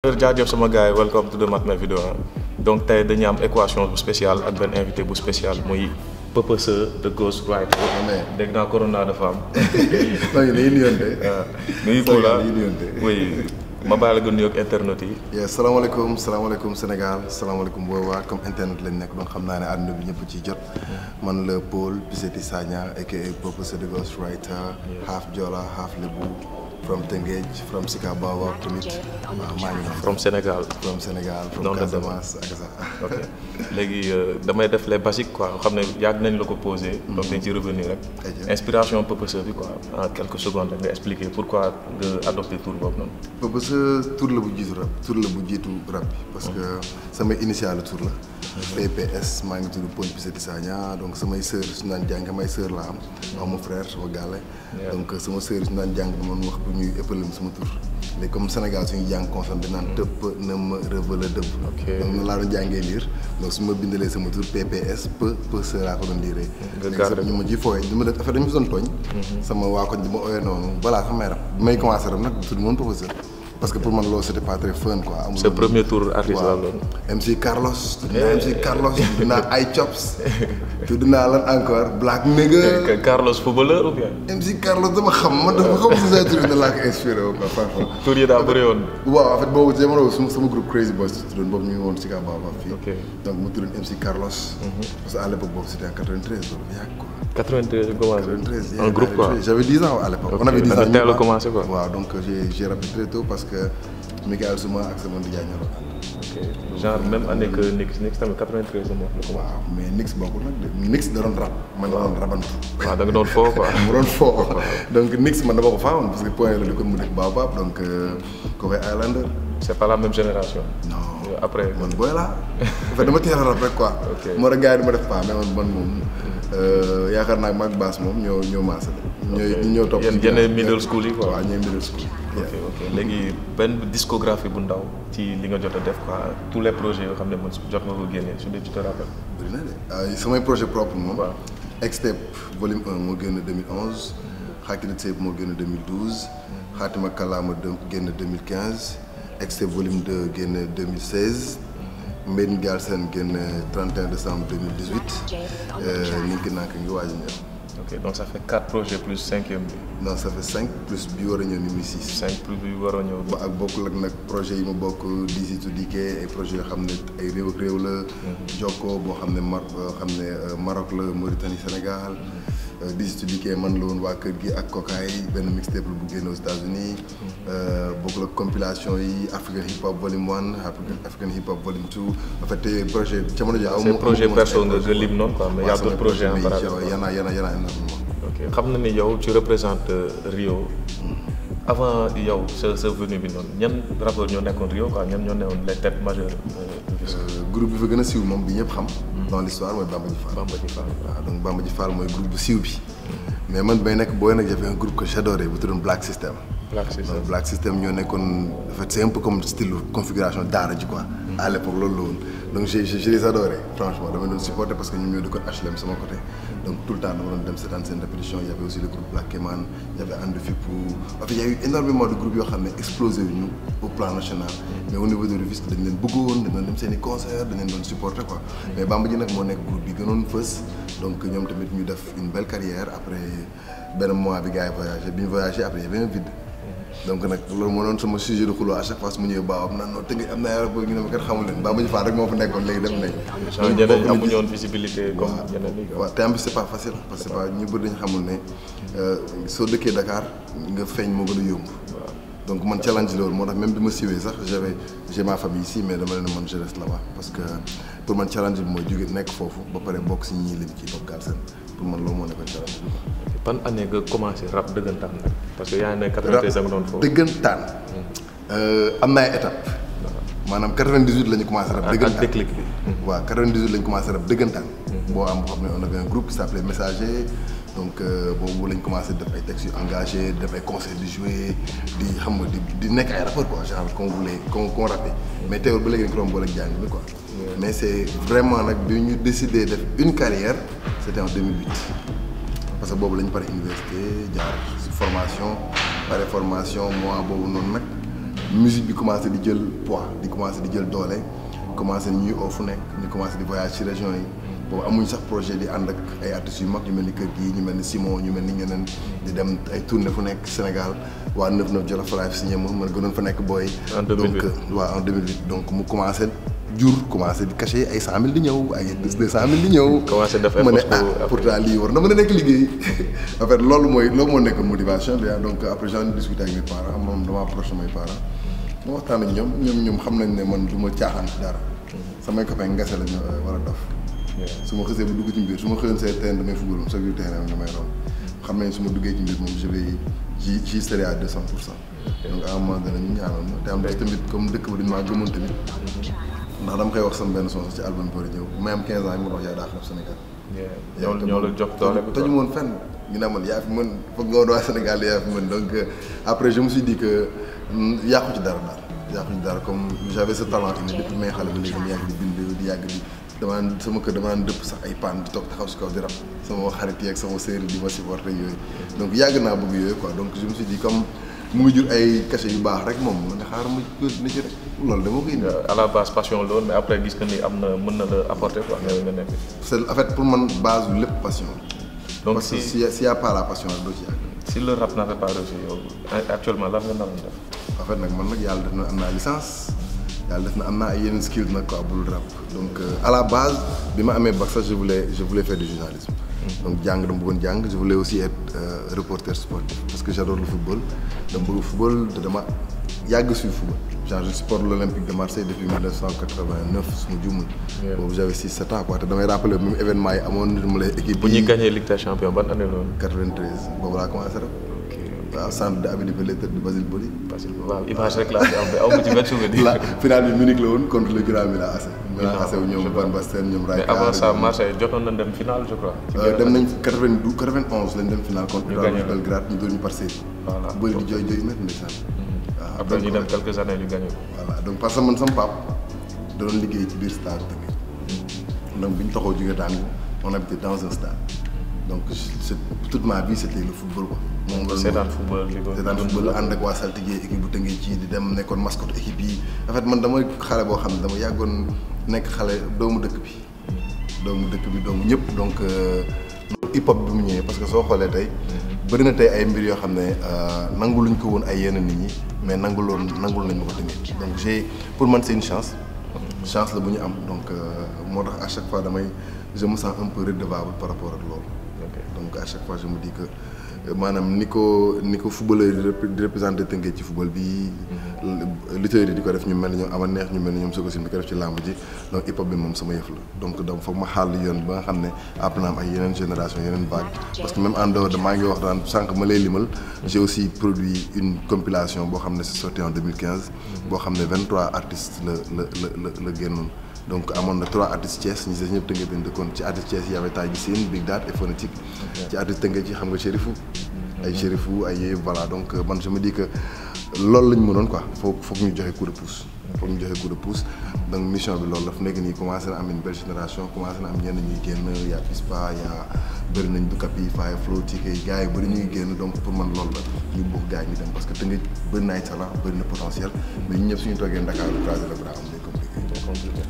jaajëf sama gars yi welcome to the Math My Video donc tey dañu am équation bu spéciale ak benn invité bu spécial muy Purpose the Ghostwriter. dégg naa corona dafa am. non ñu ngi nuyonte. nuyu ko la oui ma bàyyi la nga nuyoog internet yi. salaamaaleykum salaamaaleykum Sénégal salaamaaleykum boobaa comme internet lañ nekk donc xam naa ne àdduna bi ñëpp ciy jot. man la Paul Piceti Sagna aka Purpose the Ghostwriter. half Joola half Lebu. from Tëngéej from Sika Baobab tamit waaw maa ngi noonu. from Sénégal. from Sénégal from Casamance ak ça. ok léegi damay def les basiques quoi xam ne yàgg nañ la ko posé. donc dañ ci revenir rek. inspiration Purpose bi quoi en quelques secondes rek nga expliquer pourquoi nga adopté tour boobu noonu. Purpose tour la bu jiitu rap tour la bu jiitu rap bi parce que samay initial tour la. PPS maa ngi tudd Paul Piceti Sagna donc samay sœur su naan jàng may sœur laa am. waaw mon frère sama gàlle. donc sama sœur su naan jàng man wax bu ñuy ëppale sama tur. léegi comme Sénégal suñu jàng consonne di naan tëpp na ma rëbala dëpp. donc noonu laa doon jàngee lire donc su ma bindalee sama tur PPS peu sœur laa ko doon liiree. léegi ñu ma ji fooyee li ma def affaire dañu fa doon tooñ. sama waa koñ di ma ooyee noonu balaa sax may rap bi may commencé rap nag tudd moom Purpose parce que pour man loolu c'était pas très fun quoi. amul sa premier tour artiste la loolu. MC Carlos. tudd naa MC Carlos tudd naa ay Chops. tudd naa lan encore Black Nigga. Carlos footballeur ou bien. MC Carlos dama xam man dafa xam si sa tur bi laa ko inspiré wu quoi parfois. tur yi daa bëri woon. waaw en fait boobu jamono sama groupe Crazy Boys tuddoon boobu ñu ngi woon si Sika Baobab fii. donc mu tuddoon MC Carlos. parce que à l'époque boobu c'était en 93 loolu yàgg quoi. 93 commencé. 93 un groupe quoi. j'avais 10 ans à l'époque. on avait 10 ans teel a commencé quoi. waaw donc j'ai rappé très tôt parce que Michael Souma ak sama ndijaay ñoo doon ànd. ok genre même année que Nix tamit 93 la moo la commencé. waaw mais Nix bokkul nag de Nix da doon rap. man da doon rabantu. waaw da nga doon foo quoi. mu doon foo donc Nix man dama ko faawoon parce que point la di kon mu nekk Baobab donc kooku ay Islander. c'est pas la même génération. non après man booy laa. en fait dama teel a rap rek quoi. ok moo tax gars yi dama def pas mais man moom yaakaar naa maag Bass moom ñoo maase. ñoo topp ci yenn middle school yi quoi. waaw ñooy middle school. ok léegi benn discographie bu ndaw ci li nga jot a def quoi tous les projets yoo xam ne man jot nga ko génne su dee tu te rappelles. bëri na de samay projet propre moom. waaw X-Tape volume 1 moo génn 2011. Xaakiri Tape moo génn 2012. Xaatima Kalaama génn 2015. X-Tape volume 2 génn 2016. Made in Galsen génn 31 décembre 2018. Ninki Nanka ngi waaj a ñëw. ok donc ça fait 4 projets plus 5e bi. non ça fait 5 plus bi war a ñëw ni muy 6. 5 plus bi war a ñëw. ba ak bokkul ak nag projet yi ma bokk DC to DK ay projets yoo xam ne ay réew ak réew la. Jokko boo xam ne Maroc la Mauritanie Sénégal. DC to DK man la woon waa kër gi ak Kokaay benn mixtape la bu génn aux États-Unis. bokkul ak compilation yi African Hip Hop Volume 1 African Hip Hop Volume 2 en fait te projet jamono ji aw ma. projet perso nga lim noonu quoi mais y a d'autres projets en parallèle. yana énormément. ok xam na ni yow tu représentes Rio. avant yow sa venue bi noonu ñan rappeurs ñoo nekkoon Rio quoi ñan ñoo nekkoon les têtes majeures. groupe bi fa gën a siiw moom bi ñëpp xam. dans l'histoire mooy Bamba Ji Fall. Bamba Ji Fall waaw donc Bamba Ji Fall mooy groupe bu siiw bi. mais man bay nekk booy nag j'avais un groupe que j'adorais bu tuddoon Black System. donc Black System ñoo nekkoon en fait c'est un peu comme style configuration daara ji quoi. à l'époque loolu la woon donc je les adorais franchement dama doon supporter parce que ñoom ñoo dëkkoon HLM sama côté. donc tout le temps dama doon dem seetaan seen répétition y avait aussi le groupe Black Keman y avait And Fippu en fait y a eu énormément de groupes yoo xam ne explosé wu ñu au plan national. mais au niveau de Rufisque dañ leen bëggoon dañ doon dem seen i concert dañ leen doon supporter quoi. mais Bamba Ji nag moo nekk groupe bi gënoon fës donc ñoom tamit ñu def une belle carrière après benn mois bi gars yi voyagé bi ñu voyagé après y avait un vide. donc nag loolu moo doon sama sujet de xuloo à chaque fois su mu ñëwee Baobab naan non tënk am na ay rapport ñu ne ma kat xamul leen Bamba Ji Fall rek moo fa nekkoon léegi dem nañ. donc ñeneen amuñu woon visibilité comme ñeneen ñi. waaw te en plus c'est pas facile parce que ñu bëri dañu xamul ne soo dëkkee Dakar nga feeñ moo gën a yomb. donc man challenge loolu moo tax même bi ma siwee sax j'ai ma famille ici mais dama leen man je reste là-bas parce que pour man challenge bi mooy jóge nekk foofu ba pare bokk si ñi lim ci Hip Hop Galsen pour man loolu moo nekkoon challenge bi. ban année nga commencé rap dëggantaan nag parce que yaa ngi ne 93 nga doon foofu. dëggantaan am na ay étapes. maanaam 98 la ñu commencé rap dëggantaan ak déclic bi. waaw 98 la ñu commencé rap dëggantaan. boo am boo xam ne on avait un groupe qui s'appelait Messager. donc boobu lañ commencé def ay textes yu engagés def ay concerts di jouer di xam nga di nekk ay rappeurs quoi genre qu'on rappait mais teewul ba léegi dañ ko doon boole ak jàng bi quoi. mais c'est vraiment nag bi ñu décidé def une carrière c'était en 2008 parce que boobu la ñu pare université jaar si formation pare formation mois boobu noonu nag musique bi commencé di jël poids di commencé di jël doole commencé ñuy oo fu nekk ñu commencé di voyage ci région yi boobu amuñ sax projet di ànd ak ay artistes yu mag ñu mel ni Kër gi ñu mel ni Simon ñu mel ni ñeneen di dem ay tournée fu nekk Sénégal waa 99 Jolof Live signé ma man gënoon fa nekk booy. en 2008 donc waaw en 2008 donc mu commencé commencé di caché ay 100000 di ñëw ay 200000 di ñëw. commencé def ma ne pourtant lii war na mën a nekk liggéey en fait loolu moo nekk motivation bi donc après j'en ai discuté avec mes parents moom dama approché mes parents ma waxtaan ak ñoom xam nañ ne man du ma caaxaan ci dara. samay copains ngase la ñu war a dof. su ma xësee bu dugg ci mbir su ma xëyoon see terrain damay football moom sa biir terrain damay romb xam nañ su ma duggee ci mbir moom je vais j'y serai à 200%. donc à un moment donné ñu ñaanal ma te am na tamit comme dëkk ba dañu maa gëmoon tamit ndax dama koy wax sama benn son ci album bi war a ñëw même 15 ans yi ma wax yaa daa xam Sénégal. ñoo la jox doole te ñu woon fenn ñu ne man yaa fi mën foog nga woon waa Sénégal yaa fi mën donc après je me suis dit que yàqu ci dara comme j'avais ce talent inné depuis may xale ba léegi ma yàgg di bind di yàgg di dama sama kër dama dëpp sax ay paan di toog taxaw si kaw di rap sama xarit yi ak sama séeréer di ma supporter yooyu donc yàgg naa bëgg yooyu quoi donc je me suis dit comme mu ngi jur ay cachet yu baax rek moom man xaaral ma ni ci rek loolu dama koy indi. à la base passion loolu mais après gis nga ni am na mën na la apporter quoi nga nekk. c'est en fait pour man base yu lépp passion. donc parce que s'il y a pas la passion rek doo ci yàgg. si le rap n'avait pas réussi yow actuellement lan nga naroon def. en fait nag man nag yàlla def na am naa licence yàlla def na am naa ay yeneen skills nag quoi bul rap donc à la base bi ma amee bac sax je voulais faire du journalisme. donc jàng dama bëggoon jàng je voulais aussi être reporter sportif parce que j'adore le football dama bëgg football te dama yàgg suy football genre je supporte l'Olympique de Marseille depuis 1989 su ma juumul. boobu j'avais 6-7 ans quoi te damay rappeler même événement yi amoon nit mu lay équipe bu ñuy gagné Ligue des Champions ban année la woon. 93 boobu laa commencé rek. waaw centre de Abedi Pelé de Basile Boli. waaw image rek laa am mais aw ma ci benn souvenir. la finale bi Munich la woon contre le Grand Milan AC. Milan AC ñoom Van Basten ñoom Rijkaard. mais avant ça Marseille jotoon nañ dem finale je crois. dem nañ 92 91 lañ dem finale contre Belgrade ñu doon ñu par série. voilà bëri di jooy métti ndeysaan. waaw après ñu dem quelques années ñu gagné ko. voilà donc parce que man sama pap da doon liggéey ci biir stade Tëngéej. donc bi ñu taxaw jóge Dangu on habitait dans un stade. donc toute ma vie c'était le football quoi. moom la seetaan football ànd ak waa saltige équipe bu Tëngéej ci di dem nekkoon mascotte équipe yi en fait man dama xale boo xam ne dama yàggoon nekk xale doomu dëkk bi. doomu ñëpp donc hip hop bi mu ñëwee parce que soo xoolee tey. bëri na tey ay mbir yoo xam ne nanguluñ ko woon ay yenn nit ñi mais nangul nañ ma ko Tëngéej donc pour man c'est une chance la bu ñu am donc moo tax à chaque fois je me sens un peu redevable par rapport ak loolu. donc à chaque fois je me dis que maanaam ni ko footballeur di représenté Tëngéej ci football bi. lutteurs yi di ko def ñu mel ni ñoom ama neex ñu mel ni ñoom Soko Sim di ko def ci làmb ji donc hip hop bi moom sama yëf la donc dama foog ma xàll yoon ba nga xam ne après na am ay yeneen génération yeneen vague parce que même en dehors de maa ngi wax daan sànq ma lay limal j'ai aussi produit une compilation boo xam ne c'est sorti en 2015 boo xam ne 23 artistes la génnoon. donc amoon na 3 artistes Thiès ñi des ñëpp Tëngéej dañ dëkkoon ci artistes Thiès yi y avait Taï Sine Big Dat et Phonétique. ci artistes Tëngéej ci xam nga Chérifou. ay Chérifou ay yooyu voilà donc man je me dis que loolu lañ mënoon quoi foog ñu joxe coup de pouce. donc mission bi loolu la fu nekk nii commencé na am une belle génération commencé na am ñenn ñuy génn y a Pispa y a bëri nañ Dukapi Faye Flow Tiké gars yi bëri ñuy génn donc pour man loolu la ñu bëgg gars yi ñu dem parce que Tëngéej bëri na ay talent bëri na potentiel mais ñun ñëpp suñu toogee Dakar croiser le bras am day compliqué.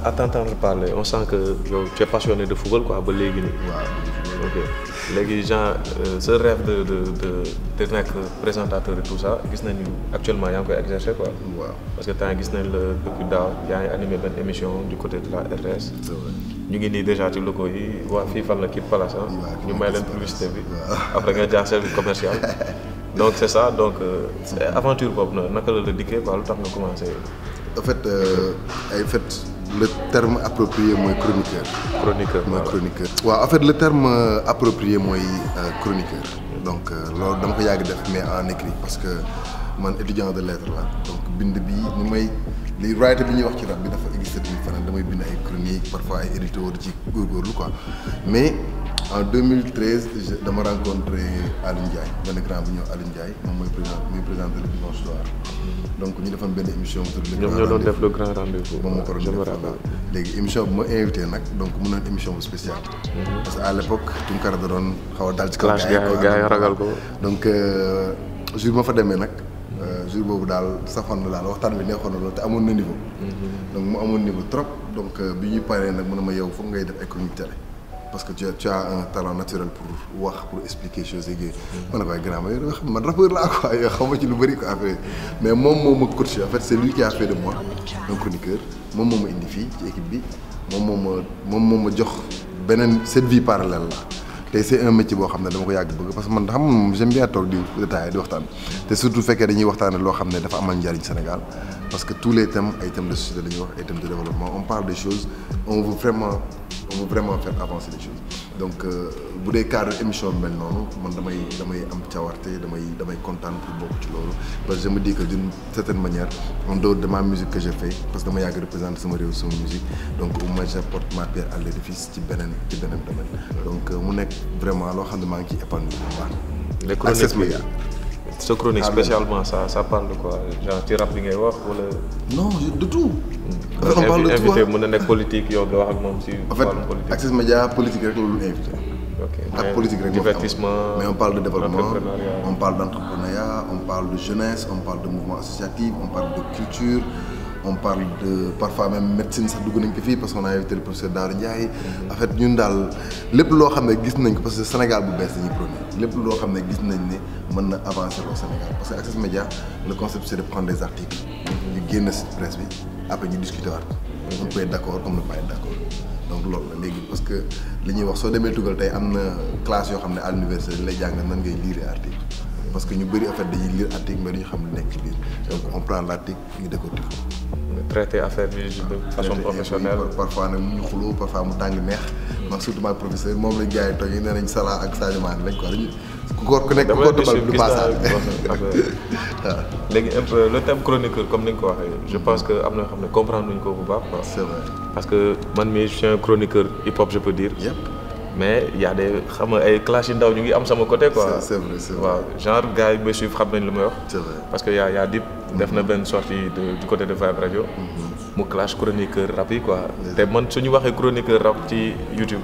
À t'entendre parler on sent que yow tu es passionné de football quoi ba léegi nii. waaw ok léegi genre ce rêve de nekk présentateur et tout ça gis nañu actuellement yaa ngi koy exercer quoi. waaw parce que temps gis nañ la depuis daaw yaa ngi animé benn émission du côté de la RTS. ñu ngi nii déjà ci locaux yi waa fii fan la kii Palace ñu may leen publicité bi. après nga jaar service commercial. donc c'est ça donc aventure boobu naka la dikkee quoi lu tax nga commencé. en fait le terme approprié mooy chroniqueur. mooy chroniqueur. waaw en fait le terme approprié mooy chroniqueur. donc loolu dama ko yàgg def mais en écrit parce que man étudiant de lettres la donc bind bi ni may li writer bi ñuy wax ci rap bi dafa existé tamit feneen damay bind ay chroniques parfois ay édito di ci góorgóorlu quoi mais en 2013 dama rencontré Aliou Ndiaye benn grand bu ñëw Aliou Ndiaye moom mooy présenté le dimanche soir donc ñu defoon benn émission bu tudd ñoom ñoo doon def le grand rendez-vous. moom moo ko doon def léegi émission bi ma invité nag donc mu doon émission bu spéciale. parce que à l'époque Tounkara da doon xaw a dal ci kaw. gars yi ragal ko. donc jour ma fa demee nag jour boobu daal safoon na daal waxtaan bi neexoon na loolu te amoon na niveau. donc mu amoon niveau trop donc bi ñuy paree nag mu ne ma yow foog ngay def ay chronique télé parce que tu as un talent naturel pour wax pour expliquer choses yeeg ma ne ko ay grand ma yow xam man rappeur laa quoi yow xaw ma ci lu bëri quoi après mais moom moo ma coaché en fait c'est lui qui a fait de moi un chroniqueur moom moo ma indi fii ci équipe bi moom moo ma jox beneen cette vie parallèle la. te c'est un métier boo xam ne dama ko yàgg bëgg parce que man xam nga j'aime bien toog di détailler di waxtaan te surtout fekkee dañuy waxtaane loo xam ne dafa amal njariñ Sénégal parce que tous les thèmes ay thèmes de société la ñuy wax ay thèmes de développement on parle des choses on veut vraiment faire avancer les choses donc bu dee cadre émission bi mel noonu man damay am cawarte damay kontaan pour bokk ci loolu parce que je me dis que d'une certaine manière en dehors de ma musique que je fais parce que dama yàgg représenter sama réew sama musique donc au moins j'apporte ma pierre à l'édifice ci beneen domaine donc mu nekk vraiment loo xam ne maa ngi ciy épanoui bu baax. les chroniques sa chronique spécialement ça parle de quoi genre ci rap bi ngay wax wala. non de tout. en fait on parle de tout invité mën na nekk politique yow nga wax ak moom ci wàllum politique. Access Media politique rek la dul invité. ok ak politique rek divertissement mais on parle de développement on parle d'entrepreneuriat on parle de jeunesse on parle de mouvement associatif on parle de culture. on parle de parfois même médecine sax dugg nañ ko fii parce qu'on a invité le professeur Daara Ndiaye. en fait ñun daal lépp loo xam ne gis nañ ko parce que Sénégal bu bees dañuy prôné lépp loo xam ne gis nañ ne mën na avancer au Sénégal parce que Access Media le concept c'est de prendre des articles. ñu génn ci presse bi après ñu discuter waat ko. on peut être d'accord comme ne pas être d'accord donc loolu la léegi parce que li ñuy wax soo demee tugal tey am na classe yoo xam ne à l'université dañ lay jàngal nan ngay lire article parce que ñu bëri en fait dañuy lire article mais duñu xam lu nekk ci biir donc on prend l'article ñu décortique ko. traiter affaire bi de façon professionnelle. parfois nag mu ñu xuloo parfois mu tàng neex. man surtout maag professeur moom lañ gars yi toog nee nañ Salah ak Sadio Mané lañ quoi dañuy ku nekk ku ko tëbal du passage. waaw léegi le thème chroniqueur comme ni nga ko waxee je pense que am na yoo xam ne comprendre nuñ ko bu baax quoi. c'est vrai parce que man mii je suis un chroniqueur hip hop je peux dire. yëpp. mais y a des xam nga ay clash yu ndaw ñu ngi am sama côté quoi. c'est vrai c'est vrai waaw genre gars yi ba suivre xam nañ lu may wax. c'est vrai parce que y a Dip def na benn sortie du côté de Vibe Radio. mu clash chroniqueur rap yi quoi. te man suñu waxee chroniqueur rap ci YouTube.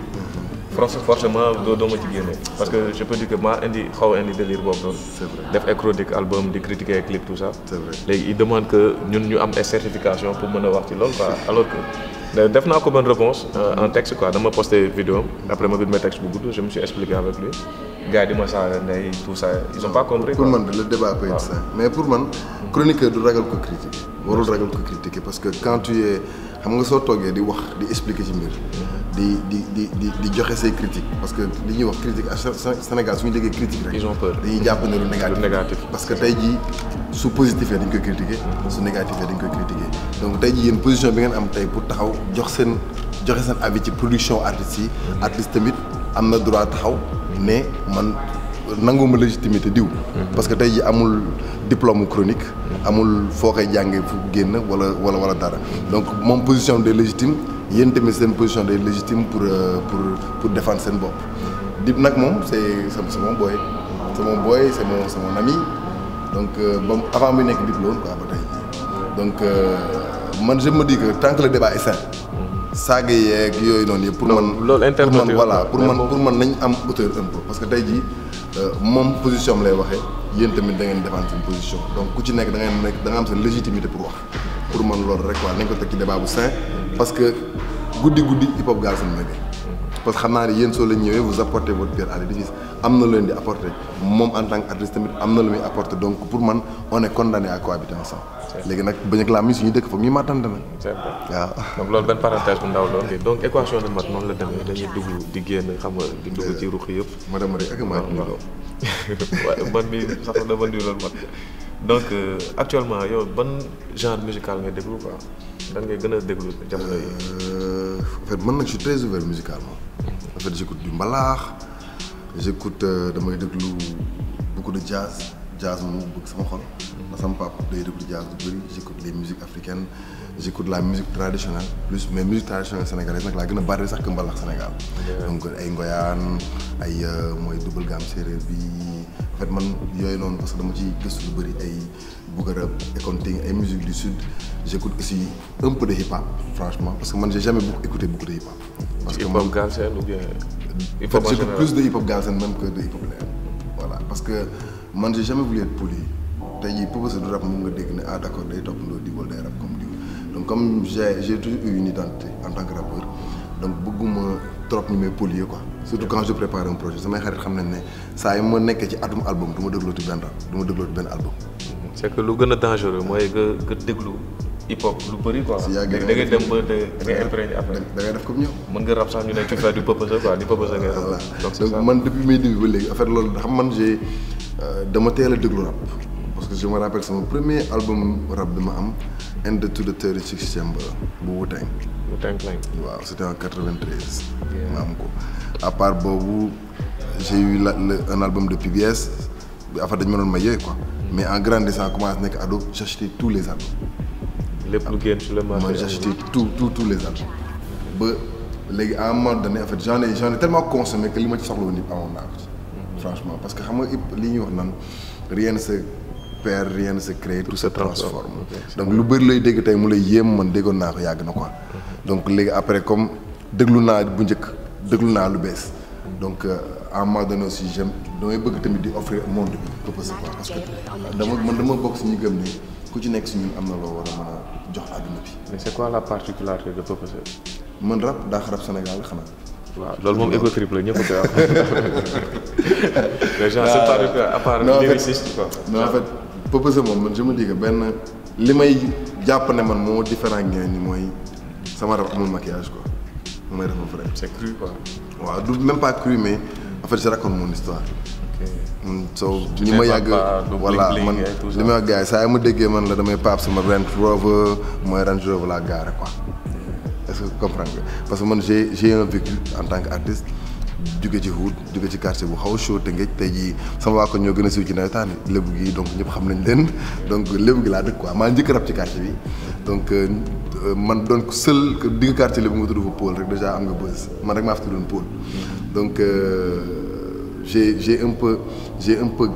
forcément doo ma ci génne. parce que je peux dire que maa xaw indi délire boobu noonu. c'est vrai def ay chronique album di critiquer ay clip tout ça. c'est vrai léegi il demande que ñun ñu am ay certification pour mën a wax ci loolu quoi alors que. def naa ko bonne réponse en texte quoi dama posté vidéo après ma bind ma texte bu gudd je me suis expliqué avec lui gars yi di ma saaga ndey tout ça ils ont pas compris pour man le débat peut être ça mais pour man chroniqueur du ragal ko critiquer warul ragal ko critiquer parce que quand tu es xam nga soo toogee di wax di expliquer ci mbir di joxe say critiques parce que li ñuy wax critique à Sénégal suñu déggee critique rek ils ont peur dañuy jàpp ne lu négatif parce que tey jii su positif dañ koy critiquer su négatif dañ koy critiquer donc tey jii yéen position bi ngeen am tey pour taxaw joxe seen avis ci production artistes yi artiste tamit am na droit taxaw ne man nanguma légitimité diw parce que tey jii amul diplôme chronique amul foo koy jàngee fu génn wala dara donc moom position de légitime yéen tamit seen position de légitime pour défendre seen bopp Dip nag moom c'est mon boy c'est mon ami donc ba avant muy nekk Dip la woon quoi ba tey donc man je me dis que tant que le débat est sain saaga yeeg yooyu noonu yëpp pour man nañ am hauteur un peu parce que tey jii moom position am lay waxee yéen tamit da ngeen défendre seen position donc ku ci nekk da nga am seen légitimité pour wax pour man loolu rek quoi nañ ko teg ci débat bu sain parce que guddi hip hop Galsen Media parce que xam naa ne yéen soo leen ñëwee vous apportez votre pierre à l'édifice am na lu leen di apporter moom en tant qu'artiste tamit am na lu muy apporter donc pour man on est condamné à cohabiter ensemble. léegi nag bañ ak la mi suñu dëkk foog ñu màttante na. c'est vrai waaw. donc loolu benn parenthèse bu ndaw la. donc équation de maths noonu la demee dañuy dugg di génn xam nga di dugg ci ruq yëpp. madame rek ak maa ngi waaw man mi sax dama nuyu loolu mat donc actuellement yow ban genre musical ngay déglu quoi dan ngay gën a déglu jamono yi. en fait man nag je suis très ouvert musicalement. en fait j'écoute du mbalax j'écoute damay déglu beaucoup de jazz moom bëgg sama xol. sama papa day déglu jazz du bëri j'écoute les musiques africaines j'écoute la musique traditionnelle plus mais musique traditionnelle sénégalaise nag laa gën a bari sax que mbalax Sénégal. donc ay ngoyaan ay mooy double gamme séeréer bi en fait man yooyu noonu parce que dama ci gëstu lu bëri ay Bougarab Ekonting ay musique du sud j'écoute aussi un peu de hip hop franchement parce que man j'ai jamais écouté beaucoup de hip hop. parce que hip hop Galsen ou bien. hip hop j'écoute plus de hip hop Galsen même que de hip hop leneen voilà parce que man j'ai jamais voulu être poli tey jii Purpose du rap mun nga dégg ne ah d'accord day toppandoo di wala day rap comme diw donc comme j'ai toujours eu une identité en tant que rappeur donc bëgguma trop ñu may polier quoi surtout quand je prépare un projet samay xarit xam nañ ne saa yi ma nekkee ci atum album du ma déglooti benn rap du ma déglooti benn album. c'est que lu gën a dangereux mooy nga déglu hip hop lu bëri quoi. si yaa da ngay dem ba da ngay imprégné après. da ngay def comme ñoom. mën nga rap sax ñu ne tu fais du Purpose quoi di Purpose ngay rap. donc man depuis mes débuts ba léegi en fait loolu xam man j'ai dama teel a déglu rap parce que je me rappelle sama premier album rap bi ma am End to the 36 Chamber bu Wu-Tang. Wu-Tang Clan. waaw c'était en 93. ma am ko à part boobu j'ai eu un album de PBS bi affaire dañu mënoon ma yee quoi. mais en grandissant commencé nekk ado j'achetais tous les albums. lépp lu génn sur le marché. moi j'achetais tous les albums ba léegi à un moment donné en fait j'en ai tellement consommé que li ma ci soxla woon yëpp amoon naa ko ci. franchement parce que xam nga li ñuy wax naan rien ne se perd rien ne se crée tout se transforme. donc lu bëri lay dégg tey mu lay yéem man déggoon naa ko yàgg na quoi. donc léegi après comme déglu naa bu njëkk déglu naa lu bees. donc à un moment donné aussi damay bëgg tamit di offrir monde bi Purpose quoi parce que dama bokk si ñu gëm ne ku ci nekk si ñun am na loo war a mën a jox àdduna bi. mais c'est quoi la particularité de Purpose? man rap daax rap Sénégal la xanaa. waaw loolu moom ego trip la ñëpp a koy wax. les gens c'est pas à part lyriciste quoi. non en fait Purpose moom man je me dis que benn li may jàpp ne man moo différent ñeneen ñi mooy sama rap amul maquillage quoi mu may def ma vrai. c'est cru quoi. waaw du même pas cru mais en fait je raconte mon histoire. so tu ñi ma yàgg voilà man li may wax gars yi saa yi ma déggee man la damay paap sama Range Rover mooy Range Rover laa gaare quoi. est-ce que comprendre nga parce que man j'ai un vécu en tant qu'artiste jóge ci Hood jóge ci quartier bu xaw a chaud te ngej tey jii sama waa ko ñoo gën a siiw ci nawetaan lébu gi donc ñëpp xam nañ leen donc lébu gi laa dëkk quoi maa njëkk rap ci quartier bi donc man doon seul digg quartier lébu nga tudd fa Paul rek déjà am nga buzz man rek maa fi tuddoon Paul donc j'ai un peu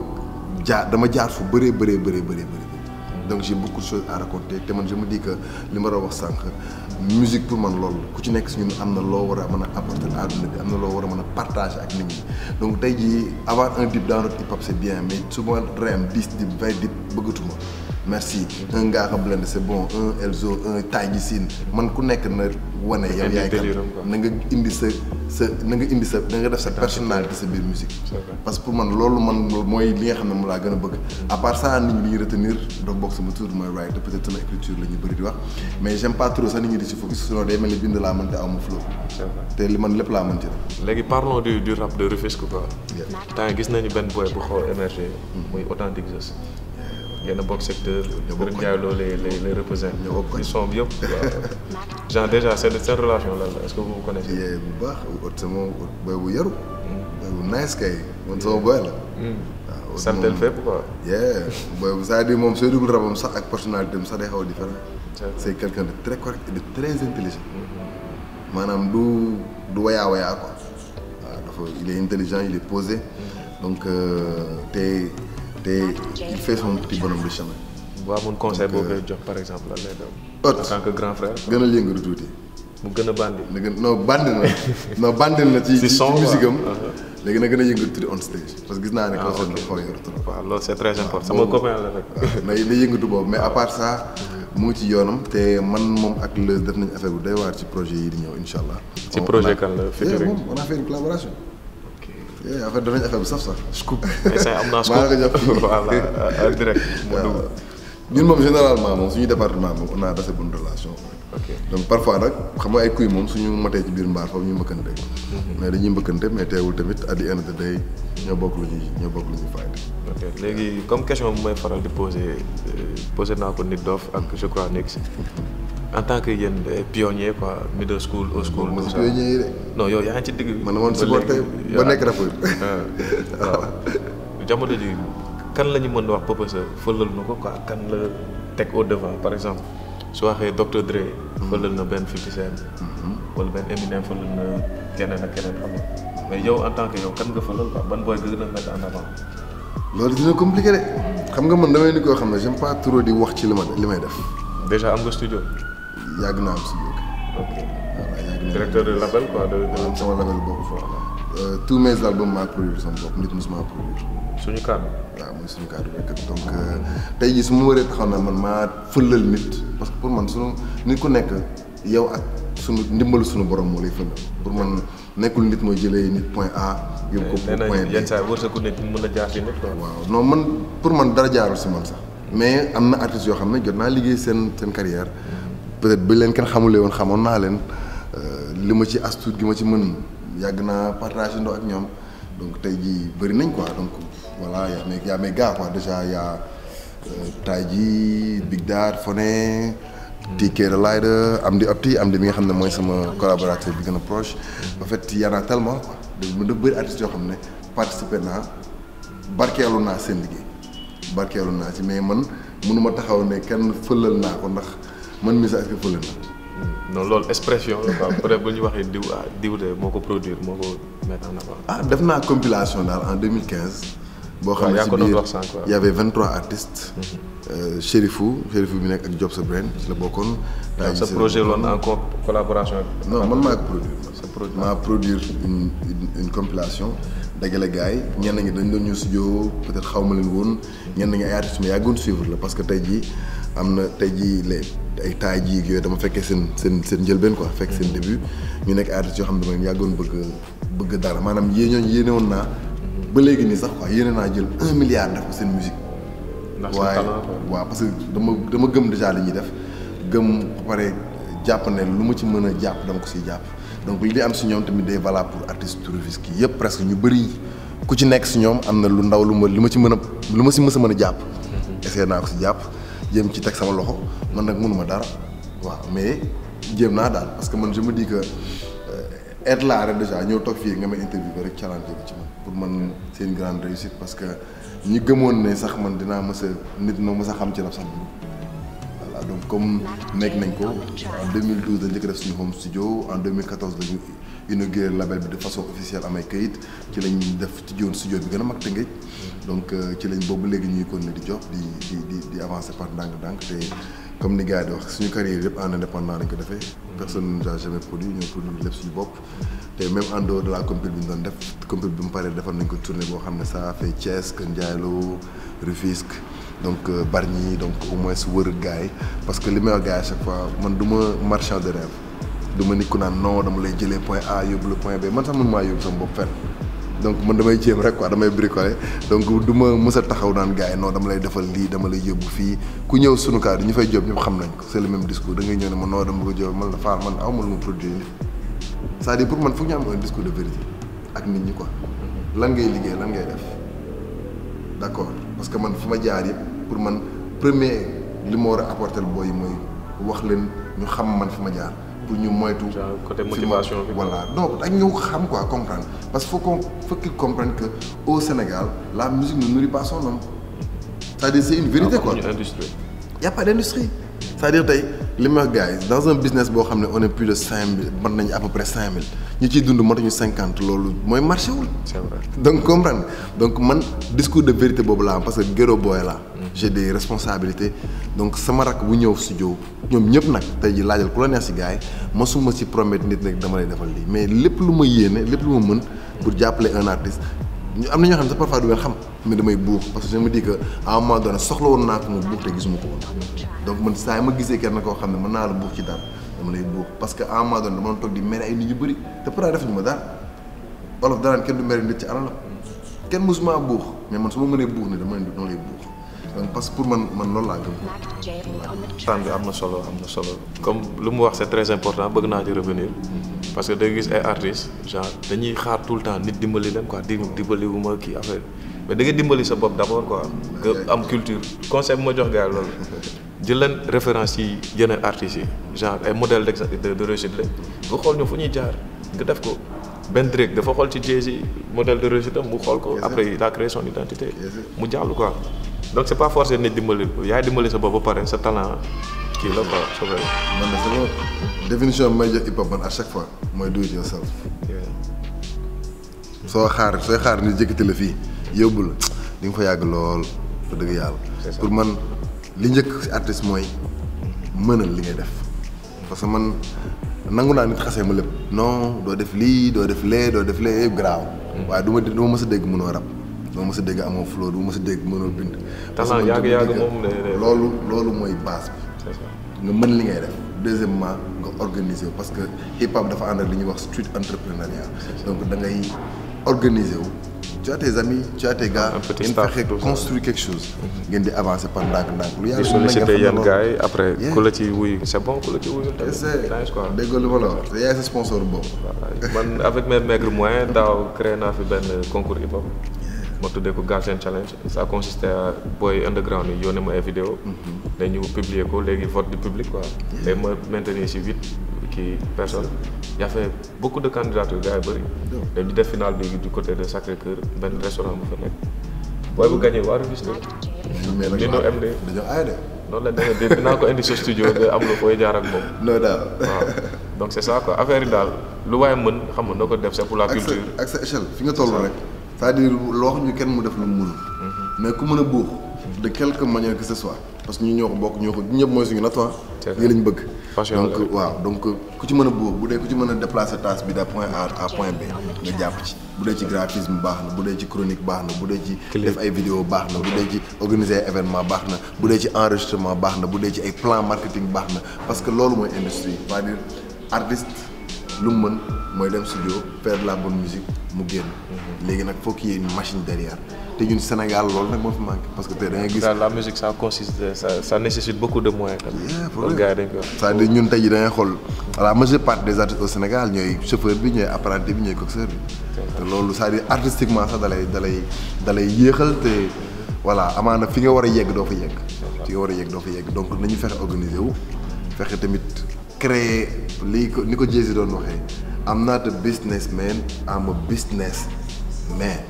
dama jaar fu bëree donc j'ai beaucoup de choses à raconter te man je me dis que li ma doon wax sànq musique pour man loolu ku ci nekk si ñun am na loo war a mën a apporter àdduna bi am na loo war a mën a partager ak nit ñi donc tey jii avoir un dip dans notre hip hop c'est bien mais su ma reyam 10 dip 20 dip bëggatuma merci un Ngaaka Blindé c'est bon un Elzo un Taïji Sine man ku nekk na wane yow yaay kan na nga indi sa na nga def sa personnalité sa biir musique parce que pour man loolu man mooy li nga xam ne mu laa gën a bëgg à part ça nit ñi li ñuy retenir daf bokk sama tour mooy writer peut-être sama écriture la ñu bëri di wax mais j'aime pas trop sax nit ñi di si focus sinon day mel ni bind laa mën te aw ma flow te li man lépp laa mën ci def léegi parlons du rap de Rufisque quoi temps gis nañu benn boy bu xaw a émerger muy Authentic Zeus yenn bokk secteur Birame Ndiaye loolu les représente ils sont bi yëpp genre déjà seen relation lan la est-ce que vous connaissez bu baax c'est moom boy bu yaru boy bu nice kay man sama boy la waaw santel fépp quoi boy bu c'est-à-dire moom sooy dugul rabam sax ak personnalité am sax day xaw a différent c'est quelqu'un de très correct et de très intelligent maanaam du wayaa quoi waaw dafa il est intelligent il est posé donc il fait son petit bonhomme de chemin. bu amoon conseil boo koy jox par exemple lan lay doon. en tant que grand frère. gën a yëngatu tuuti. mu gën a bandi. bandi na ci musique am. léegi nag gën a yëngatu tuuti on stage. parce que gis naa ne concert dafa xaw a yor trop. waaw loolu c'est très important sama copain la rek. waaw na yëngatu boobu mais à part ça mu ngi ci yoonam te man moom ak Leuz def nañu affaire bu doy waar ci projet yi di ñëw incha allah. ci projet kan la featuring moom on a fait une collaboration. en fait danañ affaire bu saf sax. scoop am naa scoop voilà direct. ñun moom généralement moom suñu département moom on a assez bonne relation. donc parfois nag xam nga ay kuy moom suñu matee ci biir mbaar foofu ñu mbëkkante. mais dañuy mbëkkante mais teewul tamit at the end of the day ñoo bokk lu ñuy fayda. ok léegi comme question bu may faral di posé naa ko Nit Doff ak je crois Nix. en tant que yéen pionnier quoi middle school old school. tout ça pionnier yi de. non yow yaa ngi ci digg bi. man man supporté ba nekk rappeur. waaw jamono ji kan la ñu mën a wax Purpose fëlal na ko quoi kan la teg au devant par exemple su waxee Dr Dre. fëlal na benn 50 Cent. wala benn Eminem fëlal na keneen ak keneen xam nga mais yow en tant que yow kan nga fëlal quoi ban booy gën a mettre en avant. loolu dina compliqué de xam nga man damay ni koo xam ne j'aime pas trop di wax ci li may def. déjà am nga studio. yàgg naa am studio. ok voilà yàgg naa directeur de label quoi sama label boobu foofu la. tous mes albums maa produire sama bopp nit mosuma produire. suñu kàddu. waaw mooy suñu kàddu rek donc tey jii su ma waree taxaw na man maa fëlal nit parce que pour man sunu nit ku nekk yow ak sunu ndimbalu sunu borom moo lay fëlal pour man nekkul nit mooy jëlee nit point A. yóbbu ko point B yenn saa yi wërsëgu nit mën a jaar ci nit quoi. waaw non man pour man dara jaarul si man sax mais am na artistes yoo xam ne jot naa liggéey seen carrière peut-être ba leen kenn xamulee woon xamoon naa leen li ma ci astuut gi ma ci mën yàgg naa partagé ndoo ak ñoom donc tey jii bëri nañ quoi donc voilà y a mes gars quoi déjà y a Taïji Big Dad Foné Tiké Rider Amdi Opti Amdi mi nga xam ne mooy sama collaborateur bi gën a proche en fait y en a tellement quoi da bëri artistes yoo xam ne participé naa barkeelu naa seen liggéey barkeelu naa ci mais man mënuma taxaw ne kenn fëlal naa ko ndax man mii sax est-ce que fëlal naa. non loolu expression la quoi peut-être bu ñu waxee diw de moo ko produire moo ko mettre en avant. def naa compilation daal en 2015. boo xam ne ci biir y avait 23 artistes. Chérifou bi nekk ak Job sa Brain ci la bokkoon. sa projet loon en collaboration. non man maa ko produire. maa produire une compilation. dagale gars yi ñenn ñi dañ doon ñëw studio peut-être xaw ma leen woon ñenn ñi ay artistes mais yàggoon suivre la parce que tey jii am na tey jii ay taay ji yooyu dama fekkee seen njëlbeen quoi fekk seen début ñu nekk artistes yoo xam ne dama leen yàggoon bëgg dara maanaam yéene woon naa ba léegi nii sax quoi yéene naa jël 1 milliard def ko seen musique. waaye waaw parce que dama gëm déjà li ñuy def gëm ba pare jàpp ne lu ma ci mën a jàpp dama ko siy jàpp. donc li am si ñoom tamit day valable pour artistes touristes yi yëpp presque ñu bëri ku ci nekk si ñoom am na lu ndaw lu ma si mës a mën a jàpp. essayé naa ko si jàpp jéem ci teg sama loxo man nag mënuma dara waaw mais jéem naa daal parce que man je me dis que être là rek déjà ñëw toog fii nga may interview rek challenge bi ci man pour man c'est une grande réussite parce que ñi gëmoon ne sax man dinaa nit ma mës a xam ci rap sax voilà donc comme nekk nañ ko en 2012 dañ njëkk def suñu home studio en 2014 dañu inauguré label bi de façon officielle amay kayit ci lañ def studio bi gën a mag Tëngéej donc ci lañ boobu léegi ñuy continuer di jox di avancer par ndànk-ndànk te comme ni gars yi di wax suñu carrière yëpp en indépendant lañ ko defee personne n'a jamais produit ñoo produit lépp suñu bopp te même en dehors de la compil bi ñu doon def compil bi mu paree defal nañ ko tournée boo xam ne ça a fait Thiès Kër Ndiaye Lo Rufisque donc Bargny donc au moins wër gars yi parce que li may wax gars yi à chaque fois man du ma marchand de rêve du ma nit ku naan non dama lay jëlee point A yóbbu le point B man sax mën maa yóbbu sama bopp fenn donc man damay jéem rek quoi damay bricoler donc du ma mës a taxaw naan gars yi non dama lay defal lii dama lay yóbbu fii ku ñëw sunu kaar ñu fay jóob ñëpp xam nañ ko c'est le même discours da ngay ñëw ne ma non dama ko jóob man la faar man aw ma lu ma produire c'est-à-dire pour man foog ñu am un discours de vérité ak nit ñi quoi lan ngay liggéey lan ngay def d'accord parce que man fi ma jaar yëpp pour man premier li ma war a apporter booy yi mooy wax leen ñu xam man fi ma jaar pour ñu moytu. côté motivation bi. voilà donc ak ñëw xam quoi comprendre parce que faut qu'ils comprennent que au Sénégal la musique ne nourrit pas son homme c'est-à-dire c'est une vérité quoi. Y a pas d'industrie. c'est-à-dire tey li ma wax gars yi dans un business boo xam ne on est plus de 5000 mën nañu à peu près 5000 ñi ciy dund matuñu 50 loolu mooy marché wul. c'est vrai donc comprendre donc man discours de vérité boobu laa am parce que ghetto boy la j'ai des responsabilités donc sama rakk bu ñëw studio ñoom ñëpp nag tey ji laajal ku la neex si gars yi mosuma ci promettre nit nag dama lay defal lii mais lépp lu ma yéene lépp lu ma mën pour jàppale un artiste am na ñoo xam ne sax parfois du ngeen xam mais damay buux parce que je me dis que à un moment donné soxla woon naa ko ma buux te gisuma ko woon donc man saa yi ma gisee kenn koo xam ne mën naa la buux ci dara dama lay buux parce que à un moment donné dama doon toog di mere ay nit ñu bëri te pourtant defuñu ma dara olof danaan kenn du mere nit ci alalam kenn mosuma buux mais man su ma mënee buux ne dama lay buux donc parce que pour man loolu laa gëm. waxtaan bi am na solo comme lu mu wax c'est très important bëgg naa ci revenir parce que da nga gis ay artistes genre dañuy xaar tout le temps nit dimbali leen quoi dimbali wu ma kii affaire mais da nga dimbali sa bopp d'abord quoi nga am culture concept ma jox gars yi loolu jël leen référence yi yeneen artistes yi genre ay modèles de réussite la nga xool ñu fu ñuy jaar nga def ko benn Drake dafa xool ci Jay-Z modèle de réussite am mu xool ko après il a créé son identité mu jàll quoi donc c'est pas forcé nit dimbali yaay dimbali sa bopp ba pare sa talent kii la quoi c'est vrai. man de sama définition bi may jox hip hop man à chaque fois mooy do it yourself. sooy xaar ni jëkkati la fii yóbbu la di nga fa yàgg lool ba dëgg yàlla. pour man li njëkk ci artiste mooy mënal li ngay def parce que man nangu naa nit xasee ma lépp non doo def lii doo def lee yëpp garaaw waaye du ma mës a dégg mënoo rap du ma mës a dégg amoo flow du ma mës a dégg mënoo bind talent yàgg moom loolu mooy base bi nga mën li ngay def deuxièmement nga organiser wu parce que hip hop dafa ànd ak li ñuy wax street entrepreneuriat donc da ngay organiser wu tu as tes amis tu as tes gars ngeen fexe construire quelque chose ngeen di avancer par ndànk-ndànk lu yàlla solliciter yenn gars yi après ku la ci wuy c'est bon ku la ci wuyul tamit déggoo li ma la wax te yaay sa sponsor boobu man avec mes maigres moyens daaw créé naa fi benn concours hip hop ma tuddee ko Galsen Challenge ça consistait à booy underground yi yónnee ma ay vidéo dañu publier ko léegi vote du public quoi léegi ma maintenir si 8 personnes y a fait beaucoup de candidatures gars yi bëri dañu def finale bi du côté de Sacré-Cœur benn restaurant bu fa nekk booy bu gagné waa Rufisque mais nag Nino MD dañoo aay de noonu la demee dégg dinaa ko indi sa studio nga am la fooy jaar ak moom non daal waaw donc c'est ça quoi affaire yi daal lu waaye mën xam nga noo ko def c'est pour la culture ak sa échelle fi nga toll rek c'est-à-dire loo xam ñu kenn mu def lu mu mënul mais ku mën a buux de quelque manière que ce soit parce que ñu ñoo ko bokk ñoo ko ñëpp mooy suñu nattuwaay lii lañ bëgg donc waaw donc ku ci mën a buux bu dee ku ci mën a déplacer tâche bi de point A à point B nga jàpp ci bu dee ci graphisme baax na bu dee ci chronique baax na bu dee ci def ay vidéo baax na bu dee ci organiser événement baax na bu dee ci enregistrement baax na bu dee ci ay plan marketing baax na parce que loolu mooy industrie c'est-à-dire artiste lu mu mën mooy dem studio faire de la bonne musique mu génn léegi nag faut qu'il y ait une machine derrière te ñun Sénégal loolu nag moo fi manqué parce que tey da ngay gis la musique ça nécessite beaucoup de moyens loolu gars yi dañ ko wax c'est-à-dire ñun tey jii da ngay xool la majeure partie des artistes au Sénégal ñooy chauffeur bi ñooy apprenti bi ñooy coxeur bi te loolu c'est-à-dire artistiquement sax dalay yéexal te voilà amaana fi nga war a yegg doo fa yegg donc nañu fexe organiser wu fexe tamit créer lii ko ni ko Jay-Z doon waxee I'm not a businessman I'm a businessman.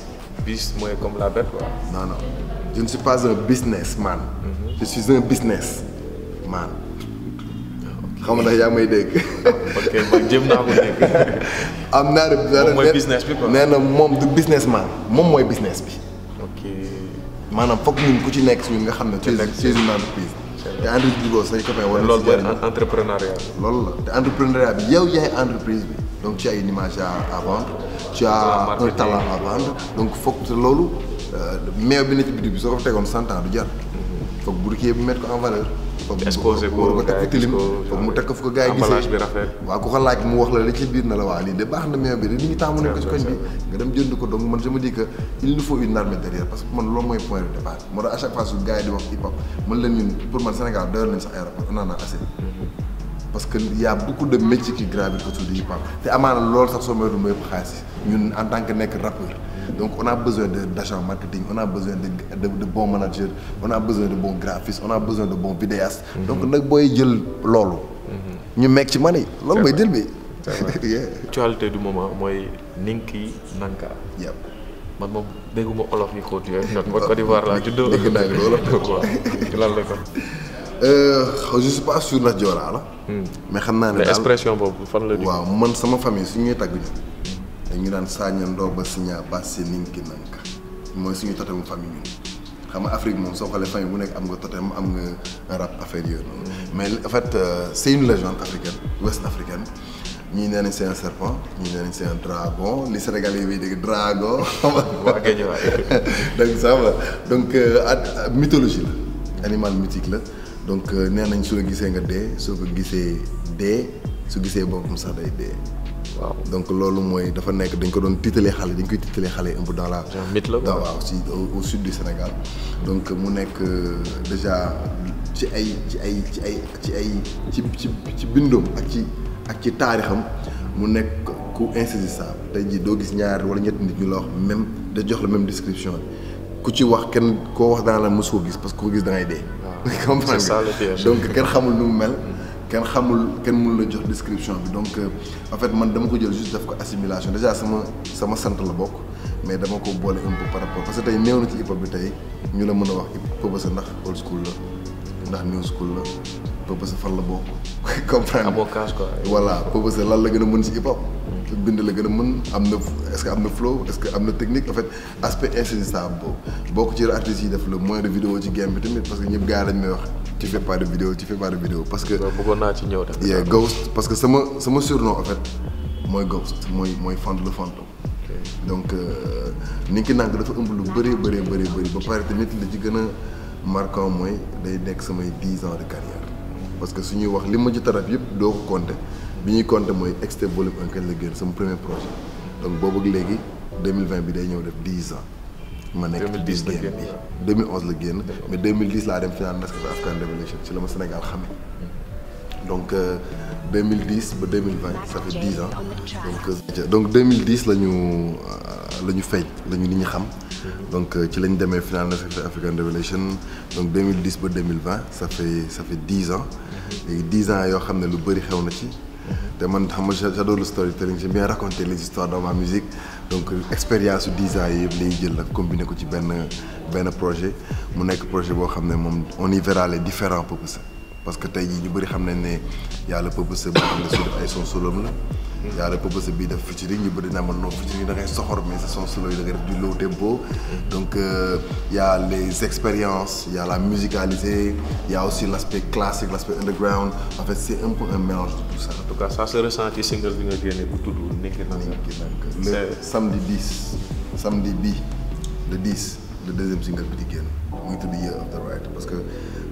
bis mooy comme la bête quoi. non je ne suis pas un businessman. je suis un businessman. xam nga yaa may dégg. ok man jéem naa ko dégg. am naa moom mooy business bi quoi. nee na moom du businessman moom mooy business bi. ok maanaam foog ñun ku ci nekk si ñun nga xam ne. ci une entreprise. te entreprise boobu say copain wala loolu mooy entrepreneuriat. loolu la te entrepreneuriat bi yow yaay entreprise bi donc tu as une image à vendre tu as un talent à vendre donc foog te loolu meew bi ne ci bitig bi soo ko tegoon 100 ans du jar. foog bu dikkee bu mettre ko en valeur. exposé ko ko teg ko tilim foog mu teg ko fu ko gars yi gisee emballage bi rafet. waaw ku ko laaj mu wax la li ci biir na la waa lii de baax na meew bi de nit ñi taamu nañ ko ci koñ bi nga dem jënd ko donc man je me dis que il nous faut une armée derrière parce que man loolu mooy point de départ moo tax à chaque fois su gars yi di wax hip hop man leen ñun pour man Sénégal doyoon nañ sax ay rapport on en a assez parce que y a beaucoup de métiers qui gravitent autour du hip hop te amaana loolu sax soo moytu mooy yëpp xaalis ñun en tant que nekk rappeur donc on a besoin d'agents marketing on a besoin de bons managers on a besoin de bons graphistes on a besoin de bons vidéastes donc nag booy jël loolu ñu meeg ci man yi loolu mooy jël bi actualité du moment mooy Ninki Nanka man moom dégguma olof yi xóot yooyu not ma Côte d'Ivoire laa juddoo dégg naa loolu waaw ci lan la kon je suis pas sûr na Joola la mais xam naa ne daal expression boobu fan la waaw man sama famille su ñuy tagg ñu dañu daan saañandoo ba signa basse Ninki Nanka mooy suñu totem famille ñun xam nga Afrique moom soo xoolee famille bu nekk am nga totem am nga rap affaire yooyu noonu mais en fait c'est une légende africaine ouest africaine ñii nee nañ c'est un serpent ñii nee nañ c'est un dragon li Sénégalais yi dégg dragon waa géej waay donc ça va donc mythologie la animal mythique la donc nee nañ su la gisee nga dee soo ko gisee dee su gisee boppam sax day dee waaw donc loolu mooy dafa nekk dañ ko doon tiitalee xale dañ koy tiitalee xale un peu dans la mythe la waaw si au sud du Sénégal donc mu nekk déjà ci bindoom ak ci taarixam mu nekk ku insaisissable tey jii doo gis ñaar wala ñetti nit ñu la wax même da jox la même description bi ku ci wax kenn koo wax dana la mos koo gis parce que ko gis da ngay dee comprendre nga donc kenn xamul nu mu mel kenn mënu la jox description bi donc en fait man dama ko jël juste def ko assimilation déjà sama sant la bokk mais dama ko boole un peu par rapport parce que tey néew na ci hip hop bi tey ñu la mën a wax hip hop sa ndax old school la ndax new school la hip hop sa fan la bokk comprendre amoo cash quoi voilà hip hop sa lan la gën a mën ci hip hop bind la gën a mën am na est-ce que am na flow est-ce que am na technique en fait aspect insaisissable boobu bokk ci artistes yi def le moins de vidéo ci game bi tamit parce que ñëpp gars yi lañ may wax tu fais pas de vidéo parce que. bëggoon naa ci ñëw tamit. yeah Ghost parce que sama surnom en fait mooy Ghost mooy Fante le fantôme. donc Ninki Nank dafa ëmb lu bëri ba pare tamit li ci gën a marquant mooy day nekk samay 10 ans de carrière parce que su ñuy wax li ma ci taraf yëpp doo ko compter bi ñuy compter mooy Extrait volume 1 kañ la génn sama premier projet donc boobu ak léegi 2020 bi day ñëw def 10 ans. ma nekk 2010 la génn 2011 la génn mais 2010 laa dem final Nescafé African Revelation ci la ma Sénégal xamee donc 2010 ba 2020 ça fait 10 ans donc 2010 la ñu fay la ñu nit ñi xam donc ci lañ demee final Nescafé African Revelation donc 2010 ba 2020 ça fait 10 ans léegi 10 ans yoo xam ne lu bëri xew na ci te man xam nga j'adore le storytelling j'aime bien raconter les histoires dans ma musique donc expérience su 10 ans yi yëpp lay jël nag combiné ko ci benn projet mu nekk projet boo xam ne moom on y verra les différents purposes parce que tey jii ñu bëri xam nañ ne yàlla purpose boo xam ne su def ay son solo la yàlla purpose bii def featuring ñu bëri naa man non featuring da ngay soxor mais sa son solo yi da ngay def du low tempo donc y a les expériences y a la musicalité y a aussi l'aspect classique l'aspect underground en fait c'est un peu un mélange de tout ça. En tout cas ça se ressent ci single bi nga génne bu tudd Ninki Nank. le samedi bii le 10 le deuxième single bi di génn mu ngi tudd Year of the Right parce que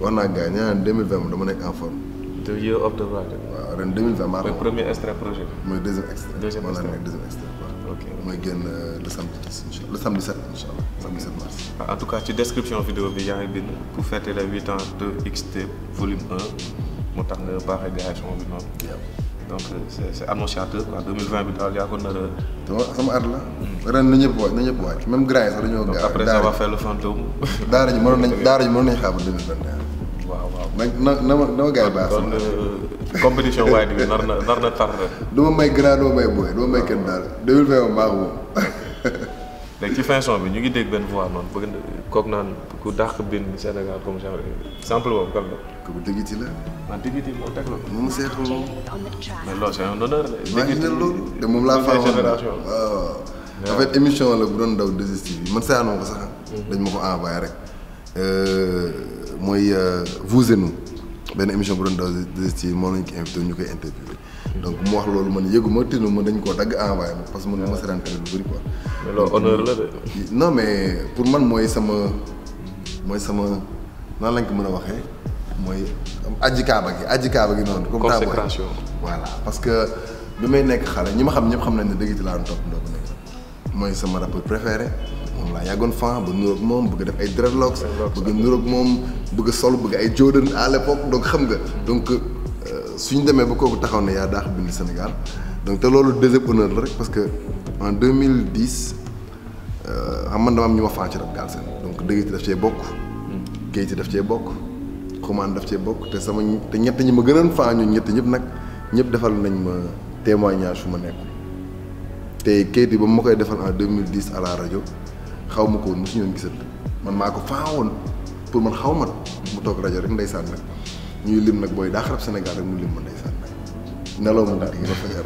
wax naa gars yi nee naa 2020 moom dama nekk en forme. The Year of the Right. waaw ren 2020 maa. mooy premier extrait projet bi. mooy deuxième extrait. deuxième extrait waaw. ok mooy génn le samedi 10 incha allah le samedi 7 incha allah samedi 7 mars. En tout cas ci description vidéo bi yaa ngi bind pour fêter les 8 ans de Extrait volume 1 moo tax nga baaxee gars yi son bi noonu. donc c'est annonciateur quoi 2020 bi daal yaa ko nar a. sama at la. ren na ñëpp wàcc même gars yi sax dañoo. donc après ça va faire le fantôme. daara ji mënoon nañ xaar ba 2021. waaw na ma gars yi baax. kon compétition waaye bi nar na tar rek. du ma may grand du ma may booy du ma may kenn daal 2020 moom maa ko moom. léegi ci fin son bi ñu ngi dégg benn voix noonu bëgg na kooku naan ku dàq bind Sénégal comme genre sample boobu kan la. kooku Digiti la. ah Digiti moo teg la. moom seexal moom. mais loolu c'est un honneur de. Digiti loolu te moom laa faa génération waaw en fait émission la bu doon daw 2STV man seetaanoo ko sax. dañ ma ko envoyé rek. mooy Vous et Nous benn émission bu doon daw 2STV moom lañ ko invité ñu koy interviewé. donc mu wax loolu man yëguma tinu ma dañ koo dagg envoyé ma parce que man ma seetaan télé lu bëri quoi. mais loolu honneur la de. non mais pour man mooy sama nan lañ ko mën a waxee mooy aji kaaba gi noonu. comme consécration voilà parce que bi may nekk xale ñi ma xam ñëpp xam nañ ne Digiti laa doon topp ndoo ko nekk mooy sama rappeur préféré moom laa yàggoon fan ba nuroog moom bëgg def ay dreadlocks bëgg nuroog moom bëgg sol bëgg ay Jordan à l'époque donc xam nga donc suñu demee ba kooku taxaw ne yaa daax bind Sénégal donc te loolu deuxième honneur la rek parce que en 2010 xam man dama am ñu ma fan ci rap Galsen donc Digiti daf cee bokk Keyti daf cee bokk Xuman daf cee bokk te ñett ñi ma gënoon fan ñun ñett ñëpp nag ñëpp defal nañ ma témoignage fu ma nekk te Keyti ba ma koy defal en 2010 à la rajo xaw ma ko woon mosu ñu woon gisat man maa ko faa woon pour man xaw ma mu toog rajo rek ndeysaan nag ñuy lim nag booy daa xarab Sénégal rek mu lim ma ndeysaan nag nelaw ma guddi gi ba fajar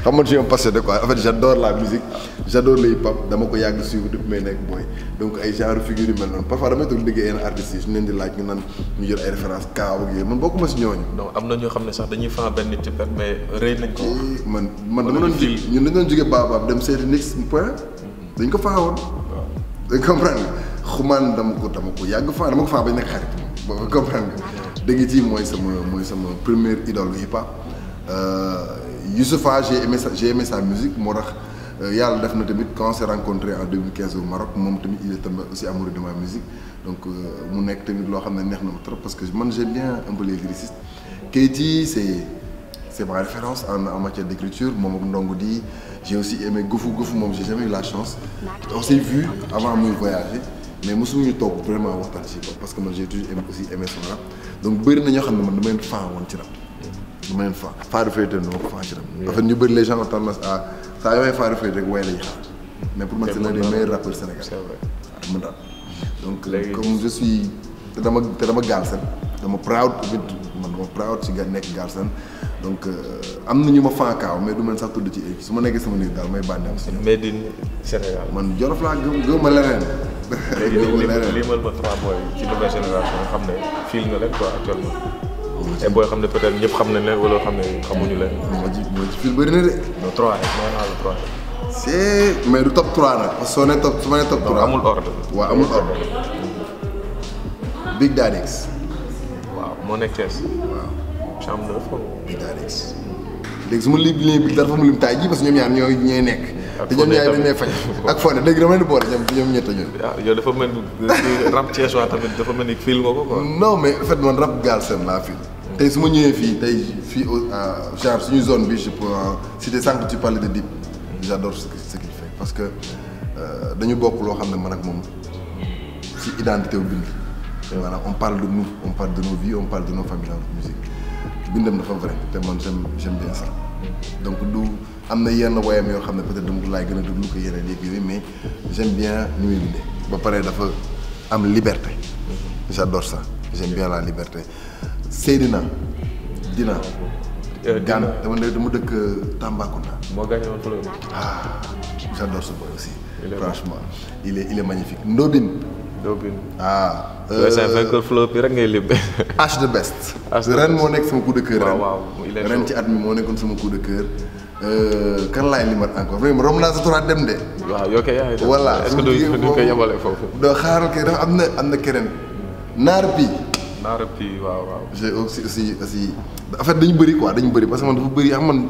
xam nga je suis un passionné quoi en fait j'adore la musique j'adore le hip-hop dama ko yàgg suivre depuis may nekk booy donc ay genre figure yu mel noonu parfois damay toog liggéey yenn artistes yi su leen di laaj ñu naan ñu jël ay références kaaw ak yooyu man bokkuma si ñooñu. donc am na ñoo xam ne sax dañuy fan benn nit ci pet mais rëy nañ ko. man dama doon ji ñun dañu doon jóge Baobab dem seeti Nix point dañ ko faawoon. waaw dañ comprendre nga Xuman dama ko yàgg faa dama ko faa bañ nekk xarit moom ba comprendre nga Digiti mooy sama première idole hip-hop. Youssoupha j'ai aimé sa musique moo tax yàlla def na tamit quand on s'est rencontré en 2015 au Maroc moom tamit il est tamit aussi amoureux de ma musique donc mu nekk tamit loo xam ne neex na ma trop parce que man j'aime bien un peu les lyricistes. Keyti c'est ma référence en matière d'écriture moom ak Ndongo Di j'ai aussi aimé Goufou moom j'ai jamais eu la chance on s'est vu avant muy voyager mais mosuñu toog vraiment waxtaan ci ko parce que man j'ai toujours aimé son rap donc bëri na ñoo xam ne man dama leen fan woon ci rap. dama leen fa Fadou Fayte dama ko fan ci rap. en fait ñu bëri les gens ont tendance à saa yoo Fadou Fayte rek way lañu xaar mais pour man c'est l'un des meilleurs rappeurs sénégalais. c'est vrai waaw mu daal donc comme je suis te dama Galsen dama proud man dama proud ci nekk Galsen donc am na ñu ma fan kaaw mais du man sax tudd ci su ma nekkee sama nit daal may bànneew si made in Sénégal man Jolof laa gëm ma leneen léegi limal ma 3 boy ci nouvelle génération xam ne fil nga leen quoi actuellement. ay booy xam ne peut-être ñëpp xam nañ leen wala xam ne xamuñu leen. moo ci fil bëri na de. non 3 rek moo naa la 3 rek. c'est mais du top 3 nag parce que soo nee top su ma nee top 3 amul ordre. waaw amul ordre. Big Daddy X. waaw moo nekk Thiès. waaw chambre 9 Big Daddy X. léegi su ma lim bi dafa mu lim taay ji parce que ñoom ñaar ñooy nekk. te ñoom ñaar dañ lay faj ak Fone léegi dama leen di boole ñoom ñett ñoom. waaw yow dafa mel ni rap Thiès waa tamit dafa mel ni fil nga ko quoi. non mais en fait man rap Galsen laa fil. tey su ma ñëwee fii genre suñu zone bi je peux citer sànq tu parlais de Dip. j'adore ce qu'il fait parce que dañu bokk loo xam ne man ak moom ci identité wu bind. maanaam on parle de nous on parle de nos vies on parle de nos familles en musique bindam dafa vrai te man j'aime bien ça. donc du am na yenn woyam yoo xam ne peut-être dama ko laay gën a déglu ko yeneen yëpp mais j'aime bien ni muy bindee ba pare dafa am liberté. j'adore ça j'aime bien la liberté. Seydina Dina. Dina dama dëkk Tambacounda. moo gagné woon fleur. J'adore ce boy aussi. Franchement il est magnifique. Ndobin. c'est vainqueur fleur bi rek ngay lim. H de best. ren moo nekk sama coup de cœur ren. ren ci at mi moo nekkoon sama coup de cœur. kan laay limat encore vraiment romb naa sa turaat dem de. waaw yoo koy yaay dem. voilà est-ce que duñ koy yemale foofu. doo xaaral kay dafa am na keneen. Naar bi. waaw. j'ai aussi en fait dañu bëri quoi dañu bëri parce que man dafa bëri man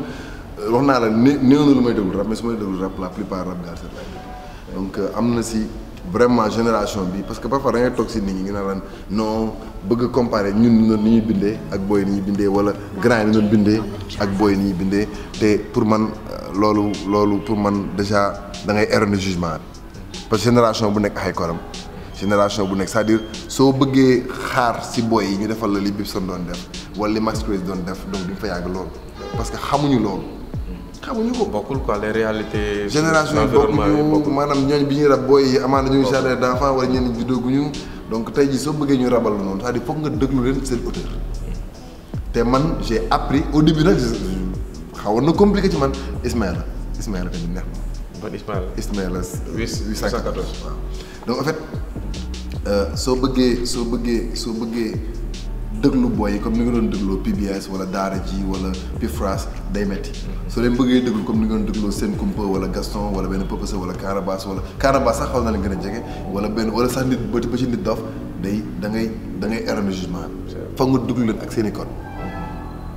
wax naa la néew na lu may déglu rap mais su may déglu rap la plupart rap Galsen laay déglu donc am na si vraiment génération bi parce que parfois da ngay toog si nit ñi ngi naan non bëgg a comparer ñun ni ñuy bindee ak booy ni ñuy bindee wala grand yi ni ñuy bindee ak booy ni ñuy bindee te pour man loolu pour man déjà da ngay erroné jugement parce que génération bu nekk ay koram. génération bu nekk c'est-à-dire soo bëggee xaar ci boy yi ñu defal la li Bibson doon def wala li Max Craze doon def donc duñ fa yàgg loolu parce que xamuñu loolu xamuñu ko. bokkul quoi les réalités. génération yi bokkuñu maanaam ñooñ bi ñuy rab boy yi amaana ñu jardin d'enfant wala ñenn ñi juddooguñu donc tey jii soo bëggee ñu rabal la noonu c'est-à-dire foog nga déglu leen seen auteur te man j'ai appris au début nag xawoon na compliqué ci man Ismaïla tamit neex na. Ismaïla 814 waaw donc en fait. soo bëggee déglu boy yi comme ni nga doon dégloo PBS wala Daara J wala Pifras day metti soo leen bëggee déglu comme ni nga doon dégloo Sen Kumpa wala Gaston wala benn Papa Sow wala Canabasse sax xaw na leen gën a jege wala sax nit ba ci nit dof da ngay erroné jugement foog nga déglu leen ak seen i code.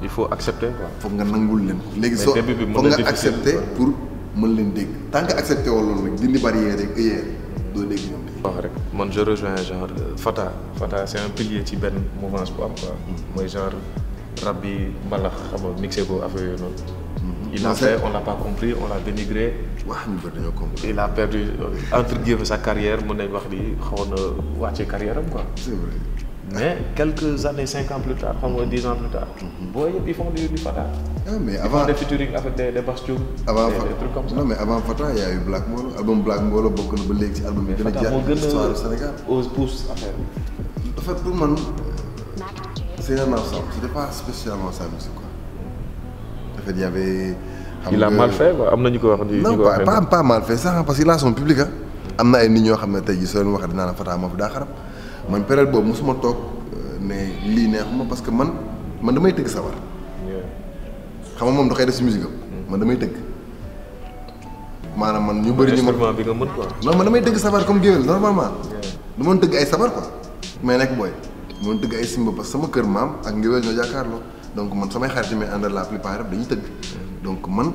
il faut accepter quoi. foog nga nangul leen ko léegi foog nga accepter pour mën leen dégg tant que accepté woo loolu rek dindi barrière rek doo dégg ñoom. wax rek man je rejoins genre Fata c'est un pilier ci benn mouvance bu am quoi. mooy genre rab bi mbalax xam nga mixé ko affaire yooyu noonu. il a fait on l'a pas compris on l'a dénigré. wax ñu bëri dañoo compris. il a perdu entre guillemets sa carrière mën nañ wax ni xawoon na wàcce carrière am quoi. c'est vrai. mais quelques années 5 ans plus tard xam nga 10 ans plus tard. booy yëpp ils font du Fata. ah mais avant des featuring avec des Bastoum. avant des trucs comme ça. non mais avant Fata y a eu Black Molo album Black Molo bokk na ba léegi ci album yi gën a jaar histoire du Sénégal. ose pousse affaire bi. en fait pour man c'est un ensemble c'était pas spécialement sa musique quoi. en fait y avait. il a mal fait quoi am na ñu ko wax. non pas mal fait sax parce que il a son public am na ay nit ñoo xam ne tey jii soo leen waxee dinaa la Fata moo fi daa xarab man période boobu mosuma toog ne lii neexuma parce que man damay tëgg sabar. xam nga moom da koy def si musique am. man damay tëgg. maanaam man ñu bëri ñu instrument bi nga mën quoi. non man damay tëgg sabar comme géwél normalement. du ma tëgg ay sabar quoi. mais nekk booy. du ma tëgg ay simba parce que sama kër maam ak ngéwél ñoo jàkkaarloo donc man samay xarit yi may àndal la plupart dañuy tëgg. donc man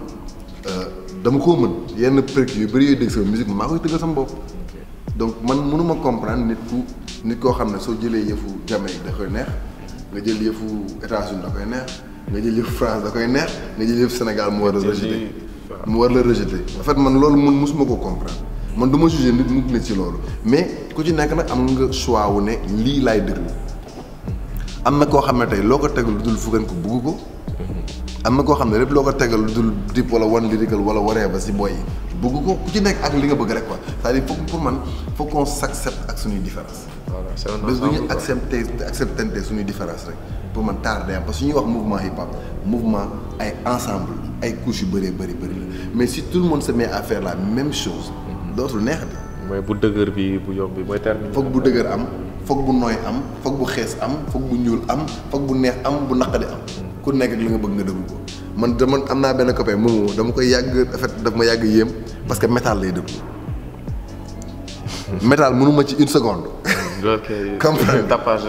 dama koo mën yenn percus yu bëri yooyu dégg sama musique man maa koy tëggal sama bopp. donc man mënuma comprendre nit koo xam ne soo jëlee yëfu Jamaïque da koy neex nga jël yëfu États-Unis da koy neex nga jël yëfu France da koy neex nga jël yëfu Sénégal mu war la rejeter en fait man loolu man mosuma ko comprendre man du ma juger nit mu nit ci loolu mais ku ci nekk nag am nga choix wu ne lii laay déglu am na koo xam ne tey loo ko tegal lu dul fukkan ko bugg ko am na koo xam ne lépp loo ko tegal lu dul Dip wala One Lyrical wala waree ba si boy yi bugg ko ku ci nekk ak li nga bëgg rek quoi c'est-à-dire pour man faut qu'on s'accepte ak suñuy différence. voilà c'est un bés bu ñu acceptante suñuy différence rek pour man taar day am parce que su ñuy wax mouvement hip hop mouvement ay ensemble ay couches yu bëri la mais si tout le monde se met à faire la même chose dootul neex bi mooy bu dëgër bi bu yomb bi mooy terme. foog bu dëgër am foog bu nooy am foog bu xees am foog bu ñuul am foog bu neex am bu naqadi am. ku nekk ak li nga bëgg nga déglu ko man am naa benn copain moomu dama koy yàgg en fait daf ma yàgg yéem parce que métal lay déglu. métal mënuma ci une seconde. comprendre tapage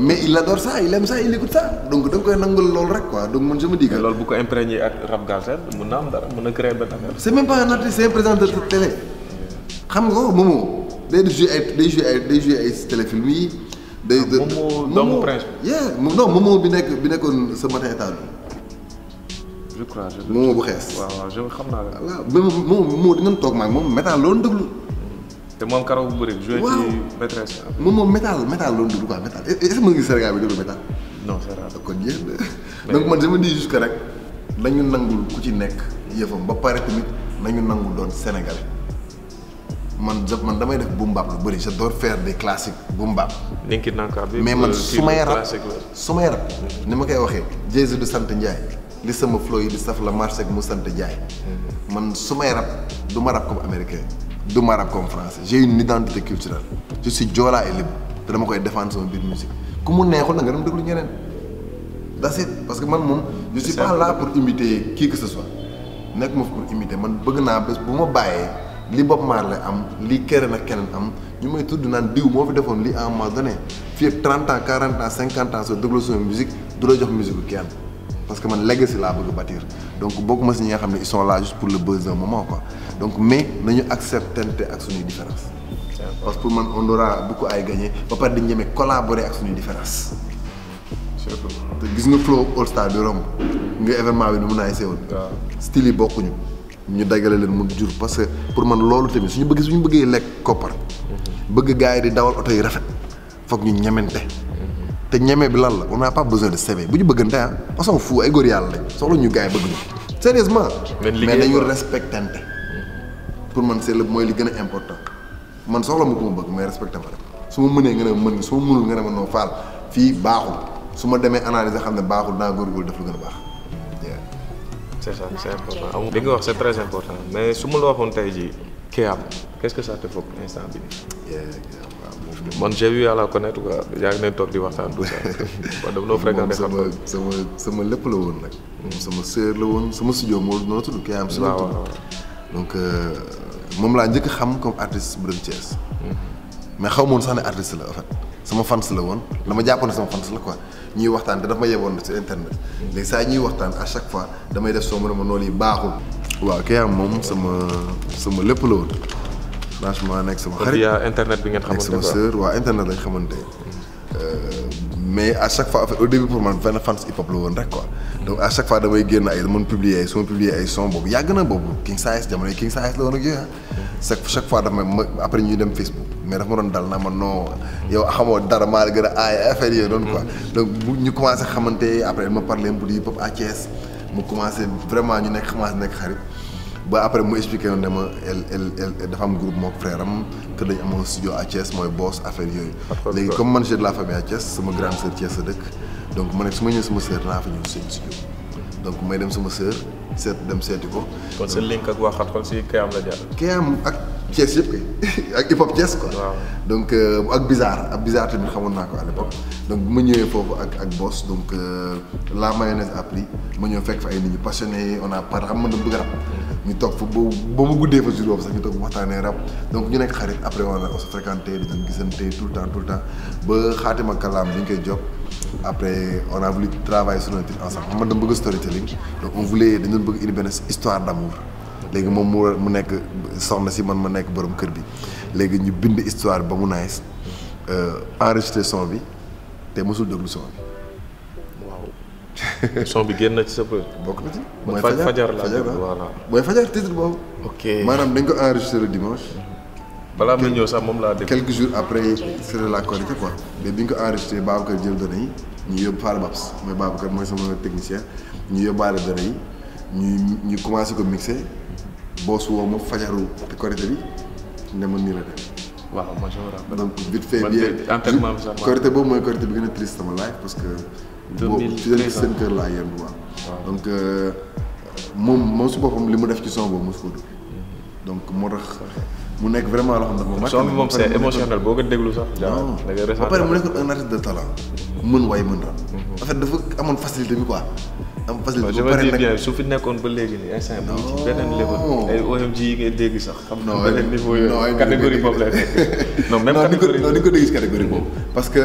mais il adore ça il aime ça il écoute ça donc da nga koy nangul loolu rek quoi donc man je me dis que. loolu bu ko imprégné ak rap galsen mun na am dara mun na créer benn affaire. c'est même pas un artiste c'est un présentateur de télé. xam nga ko moomu day jouer ay téléfilm yi. doomu prince. non Momo bi nekkoon ce matin état bi. je crois Momo bu xees. waaw je xam naa la. voilà Momo dinañ toog maag moom métal loolu déglu. te moom karaw bu bëri joué ci maîtresse. moom métal loolu déglu quoi métal est-ce que mën nga gis Sénégal bi déglu métal. non c'est rare. kon jeex na donc man je me dis juste que rek nañu nangul ku ci nekk yëfam ba pare tamit nañu nangul doon sénégalais. man damay def boom bap lu bëri j'adore faire des classiques boom bap. Ninki Nanka bi mais man su may rap ni ma koy waxee. Jésus du sant Ndiaye li sama flow yi di saf la marché ak mu sant Ndiaye. man su may rap du ma rap comme américain du ma rap comme français j'ai une identité culturelle je suis Joola et libre te dama koy défendre sama biir musique ku mu neexul na nga dem déglu ñeneen. that's it parce que man moom je suis pas là pour imiter qui que ce soit nekk ma fi pour imiter man bëgg naa bés bu ma bàyyee. li Bob Marley am li keneen ak keneen am ñu may tudd naan diw moo fi defoon li à un moment donné fii ak 30 ans 40 ans 50 ans soo déglu sama musique du la jox musique bu kenn parce que man legacy laa bëgg bâtir donc bokkuma si ñi nga xam ne ils sont là juste pour le buzz d'un moment quoi donc mais nañu acceptante ak suñuy différence parce que pour man on aura beaucoup à y gagner ba pare di ñeme collaborer ak suñuy différence surtout te gis nga flow all star bi romb nga événement bi nu mun a essayé woon style yi bokkuñu ñu dagale leen mu jur parce que pour man loolu tamit suñu bëggee lekk koppar bëgg gars yi di dawal oto yi rafet foog ñu ñemente te ñeme bi lan la on n'a pas besoin de CV bu ñu bëggante ah on s'en fout ay góor yàlla lañ soxla ñu gars yi bëgg ñu sérieusement mais nañu respectante pour man c'est le mooy li gën a important man soxla ma ko ma bëgg mais respecté ma rek su ma mënee nga ne ma mën su ma mënul nga ne ma noo faal fii baaxul su ma demee analyser xam ne baaxul naa góorgóorlu def lu gën a baax. c'est ça c'est important li nga wax c'est très important mais su ma la waxoon tey jii Keyam qu'est-ce que ça te fait instant bi nii. man j'ai eu à la connaître quoi yaa ngi leen toog di waxtaan tout ça. waaw dama noo fréquenté xam nga sama lépp la woon nag. sama sœur la woon sama studio moo noo tudd Keyam. waaw donc moom laa njëkk a xam comme artiste bu dem Thiès. mais xaw ma woon sax ne artiste la en fait sama fans la woon dama jàppoon ne sama fans la quoi. ñuy waxtaan te daf ma yeboon ci internet léegi saa ñuy waxtaan à chaque fois damay def soo mu ne ma noonu yi baaxul. waaw Keyam moom sama lépp la woon franchement nekk sama xarit via internet bi ngeen xamante nekk sama sœur waaw internet lañ xamante mais à chaque fois en fait au début pour man benn fans hip hop la woon rek quoi donc à chaque fois damay génn ay dama publier su ma publier ay son boobu yàgg na boobu King Size jamono King Size la woon ak yooyu chaque fois dafa ma après ñuy dem Facebook mais dafa ma doon dal naa ma non yow xamoo dara maa la gën a aay affaire yooyu doon quoi donc bu ñu commencé xamante après ma parlé bu di hip hop à Thiès mu commencé vraiment ñu commencé nekk xarit ba après mu expliqué woon ne ma elle dafa am groupe mook frère am que dañ amoon studio à Thiès mooy boss affaire yooyu léegi comme man j'ai de la famille à Thiès sama grande sœur Thiès sa dëkk donc ma ne su ma ñëw sama sœur naa fa ñëw seen studio donc may dem sama sœur seeti ko. kon sa link ak waxat kon si Keyam la jaar. Keyam ak Thiès yëpp kay ak hip hop Thiès quoi. waaw donc ak Bizarre tamit xamoon naa ko à l'époque donc bu ma ñëwee foofu ak boss donc la mayonnaise a pris ma ñëw fekk fa ay nit ñu passionnés on a parlé xam nga bëgg rap. ñu toog fa ba mu guddee fa jour boobu sax ñu toog waxtaanee rap donc ñu nekk xarit après on a fréquenté dañu gisante tout le temps ba xaatima kàllaam bi ñu koy job après on a voulu travailler sur un titre ensemble xam nga dama bëgg storytelling donc on voulait dañu bëgg indi benn histoire d'amour léegi moom mu nekk soxna si man ma nekk borom kër bi léegi ñu bind histoire ba mu nice enregistré son bi te mosul déglu son bi. son bi génn na ci sa bët. bokk na ci. mooy fajar la voilà mooy fajar titre boobu. ok maanaam dañ ko enregistré le dimanche. balaa ma ñëw sax moom laa dégg. quelques jours après c'était la Korité quoi mais bi ñu ko enregistré Babacar jël données yi ñu yóbbu Fall Babs mooy Babacar mooy sama technicien ñu yóbbaale données yi ñu commencé ko mixé boos woo ma fajaru Korité bi ne ma nii la def. waaw ma je me rappelle. donc vite fait bien Korité boobu mooy Korité bi gën a triste sama life parce que. 2013 seen kër laa yendu waaw donc moom si boppam li mu def ci son boobu mosu ko dugg donc moo tax mu nekk vraiment loo xam ne moom. son bi moom c'est émotionnel boo ko déglu sax. non ba pare mu nekk un artiste de talent. mën way mën rap. en fait dafa amoon facilité bi quoi. am facilité ba pare nag bien su fi nekkoon ba léegi nii instant bi ci beneen level. ay OMG yi ngay dégg sax. xam nga beneen niveau yooyu catégorie boobu lay nekk. non même catégorie non ni ko dégg ci catégorie boobu. parce que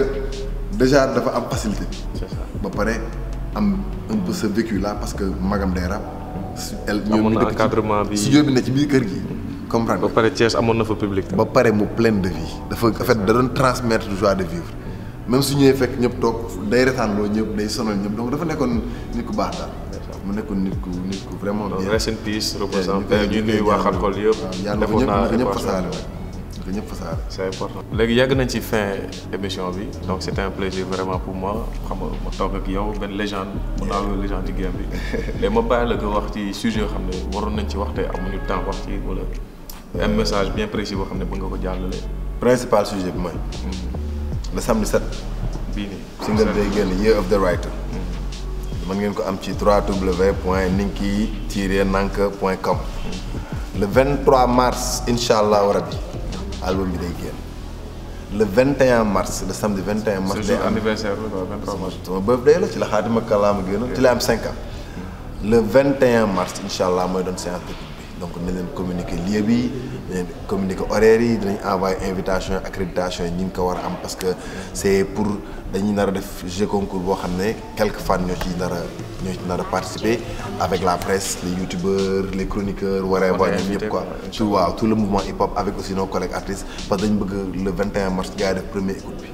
déjà dafa am facilité. c'est ça ba pare am un peu ce vécu là parce que magam day rap. amoon na encadrement bi studio bi ne ci biir kër gi. comprendre ba pare Thiès amoon na fa public. ba pare mu plein de vie. dafa en fait da doon transmettre joie de vivre même su ñëwee fekk ñëpp toog day retaanloo ñëpp day sonal ñëpp donc dafa nekkoon nit ku baax daal. mu nekkoon nit ku vraiment bien. rest in peace représenté ñu nuy waa Xalxol yëpp. yàlla ko ñëpp fasaale ko ñëpp fasaale. c'est important. léegi yàgg nañ ci fin émission bi donc c'était un plaisir vraiment pour moi xam nga ma toog ak yow benn légende mu naaw légende ci game bi léegi ma bàyyi la nga wax ci sujet yoo xam ne waroon nañ ci wax te amuñu temps wax ci wala un message bien précis boo xam ne bëgg nga ko jàllale. principal sujet bi mooy. le samedi 7. bii nii single day génn Year of the Writer. mën ngeen ko am ci www.ninki-nank.com. le 23 mars incha allahu rabi album bi day génn. le 21 mars le samedi 21 mars. day am anniversaire la 23 mars. sama birthday la ci la Xaatima Kalaama génn ci la am 5 ans. le 21 mars incha allah mooy doon séance d'écoute bi donc dinañ leen communiquer lieu bi dinañ communiquer horaire yi dinañ envoyer invitation accréditation yi ñi ngi ko war a am parce que c'est pour dañuy nar a def jeu concours boo xam ne quelques fans ñoo ci nar a participer avec la presse les youtubeurs les chroniqueurs waree war ñoom ñëpp quoi tout le mouvement hip hop avec aussi nos collègues artistes parce que dañ bëgg le 21 mars gars yi def première écoute bi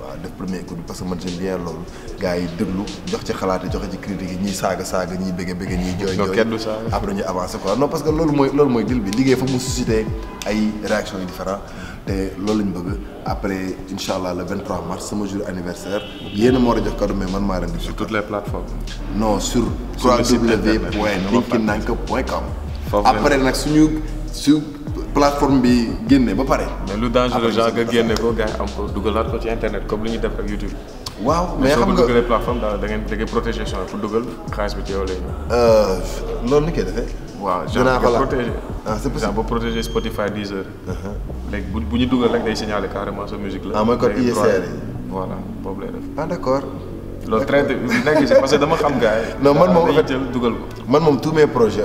waaw def première écoute bi parce que man j'aime bien loolu gars yi déglu jox ci xalaat yi joxe ci critique yi ñiy saaga ñiy bëgg ñiy jooy après ñu avancer quoi non parce que loolu mooy dil bi liggéey fa mu susciter ay réactions yu différentes te loolu lañ bëgg après incha allah le 23 mars sama jour anniversaire yéen a ma war a jox cadeau mais man maa leen di. sur toutes les plateformes. non sur www.ninki-nank.com. après nag su plateforme bi génne ba pare. mais lu dangereux genre nga génne ko gars yi am ko dugalaat ko ci internet comme li ñuy def ak YouTube. waaw mais xam nga soo ko dugalee plateforme da ngay protéger son pour dugal xaalis bi ci yow lay ñëw. loolu ni koy defee. waaw genre nga protéger. c'est possible ba protéger Spotify Deezer. léegi bu ñu dugal rek day signaler carrément sa musique la. mooy code ISR yi. voilà boobu lay def. d'accord. loolu traité nekk ci parce que dama xam gars yi. non man moom en fait jël dugal ko. man moom tous mes projets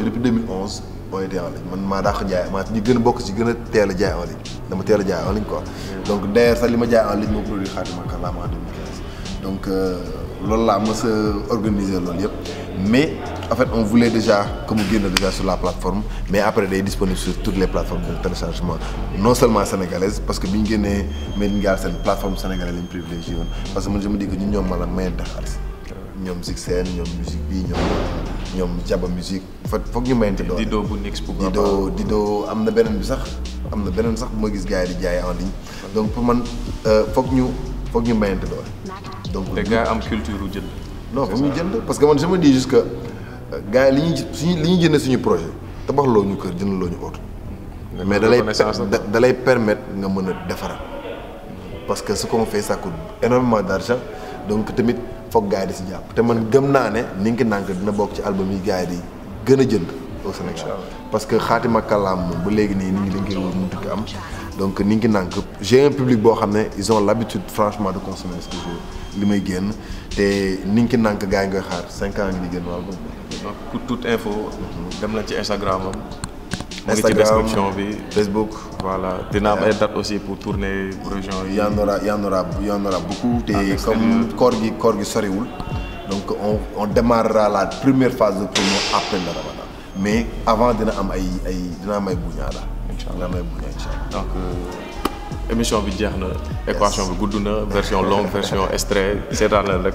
depuis 2011 ont été en ligne man maa daa ko jaay maa ñu gën a bokk ci gën a teel a jaay en ligne dama teel a jaay en ligne quoi. donc d'ailleurs sax li ma jaay en ligne moo produit Xaatima Kalaama en 2015 donc loolu laa mës a organiser loolu yëpp mais en fait on voulait déjà que mu génn déjà sur la plateforme mais après day disponible sur toutes les plateformes de téléchargement non seulement sénégalaises parce que bi ñu génnee Made in Galsen plateforme sénégalaise lañ privilégié woon parce que man je me dis que ñun ñoom ma la mayante xaalis ñoom Zixen ñoom musique bi ñoom Jaba musique foog ñu mayante doole. Dido bu Nix pour Dido am na beneen sax bu ma gis gars yi di jaay en ligne donc pour man foog ñu mayante doole. donc te gars am culture u jënd. non foog ñu jënd parce que man je me dis juste que gars yi li ñuy jënd suñu projet tabaxloo ñu kër jëndaloo ñu oto. mais da lay permettre nga mën a defaraat parce que ce qu'on fait ça coûte énormément d'argent donc tamit foog gars yi di si jàpp te man gëm naa ne Ninki Nank dina bokk ci album yi gars yi di gën a jënd au Sénégal parce que Xaatima Kalaama moom ba léegi nii nit ñi dañ koy wër mënut a am donc Ninki Nank j'ai un public boo xam ne ils ont l'habitude franchement de consommer ce que li may génn te Ninki Nank gars yi ngay xaar 5 ans ngi di génn album. donc pour toute info dem na ci Instagram am. mu ngi ci description bi Facebook. voilà dina am ay date aussi pour tourner région yi. y en aura beaucoup te comme koor gi soriwul donc on démarrera la première phase de promo après le Ramadan mais avant dina am ay buñaa la. incha allah donc émission bi jeex na. équation bi gudd na version longue version extrait seetaan leen rek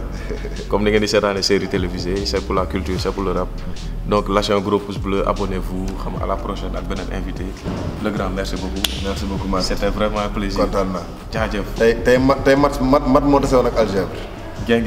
comme ni ngeen di seetaanee série télévisée c'est pour la culture c'est pour le rap donc lâchez un gros pouce bleu abonnez-vous xam à la prochaine ak beneen invité le grand merci beaucoup man c'était vraiment un plaisir. kontaan naa jaajëf. tey mat moo desewoon ak algèbre. Geng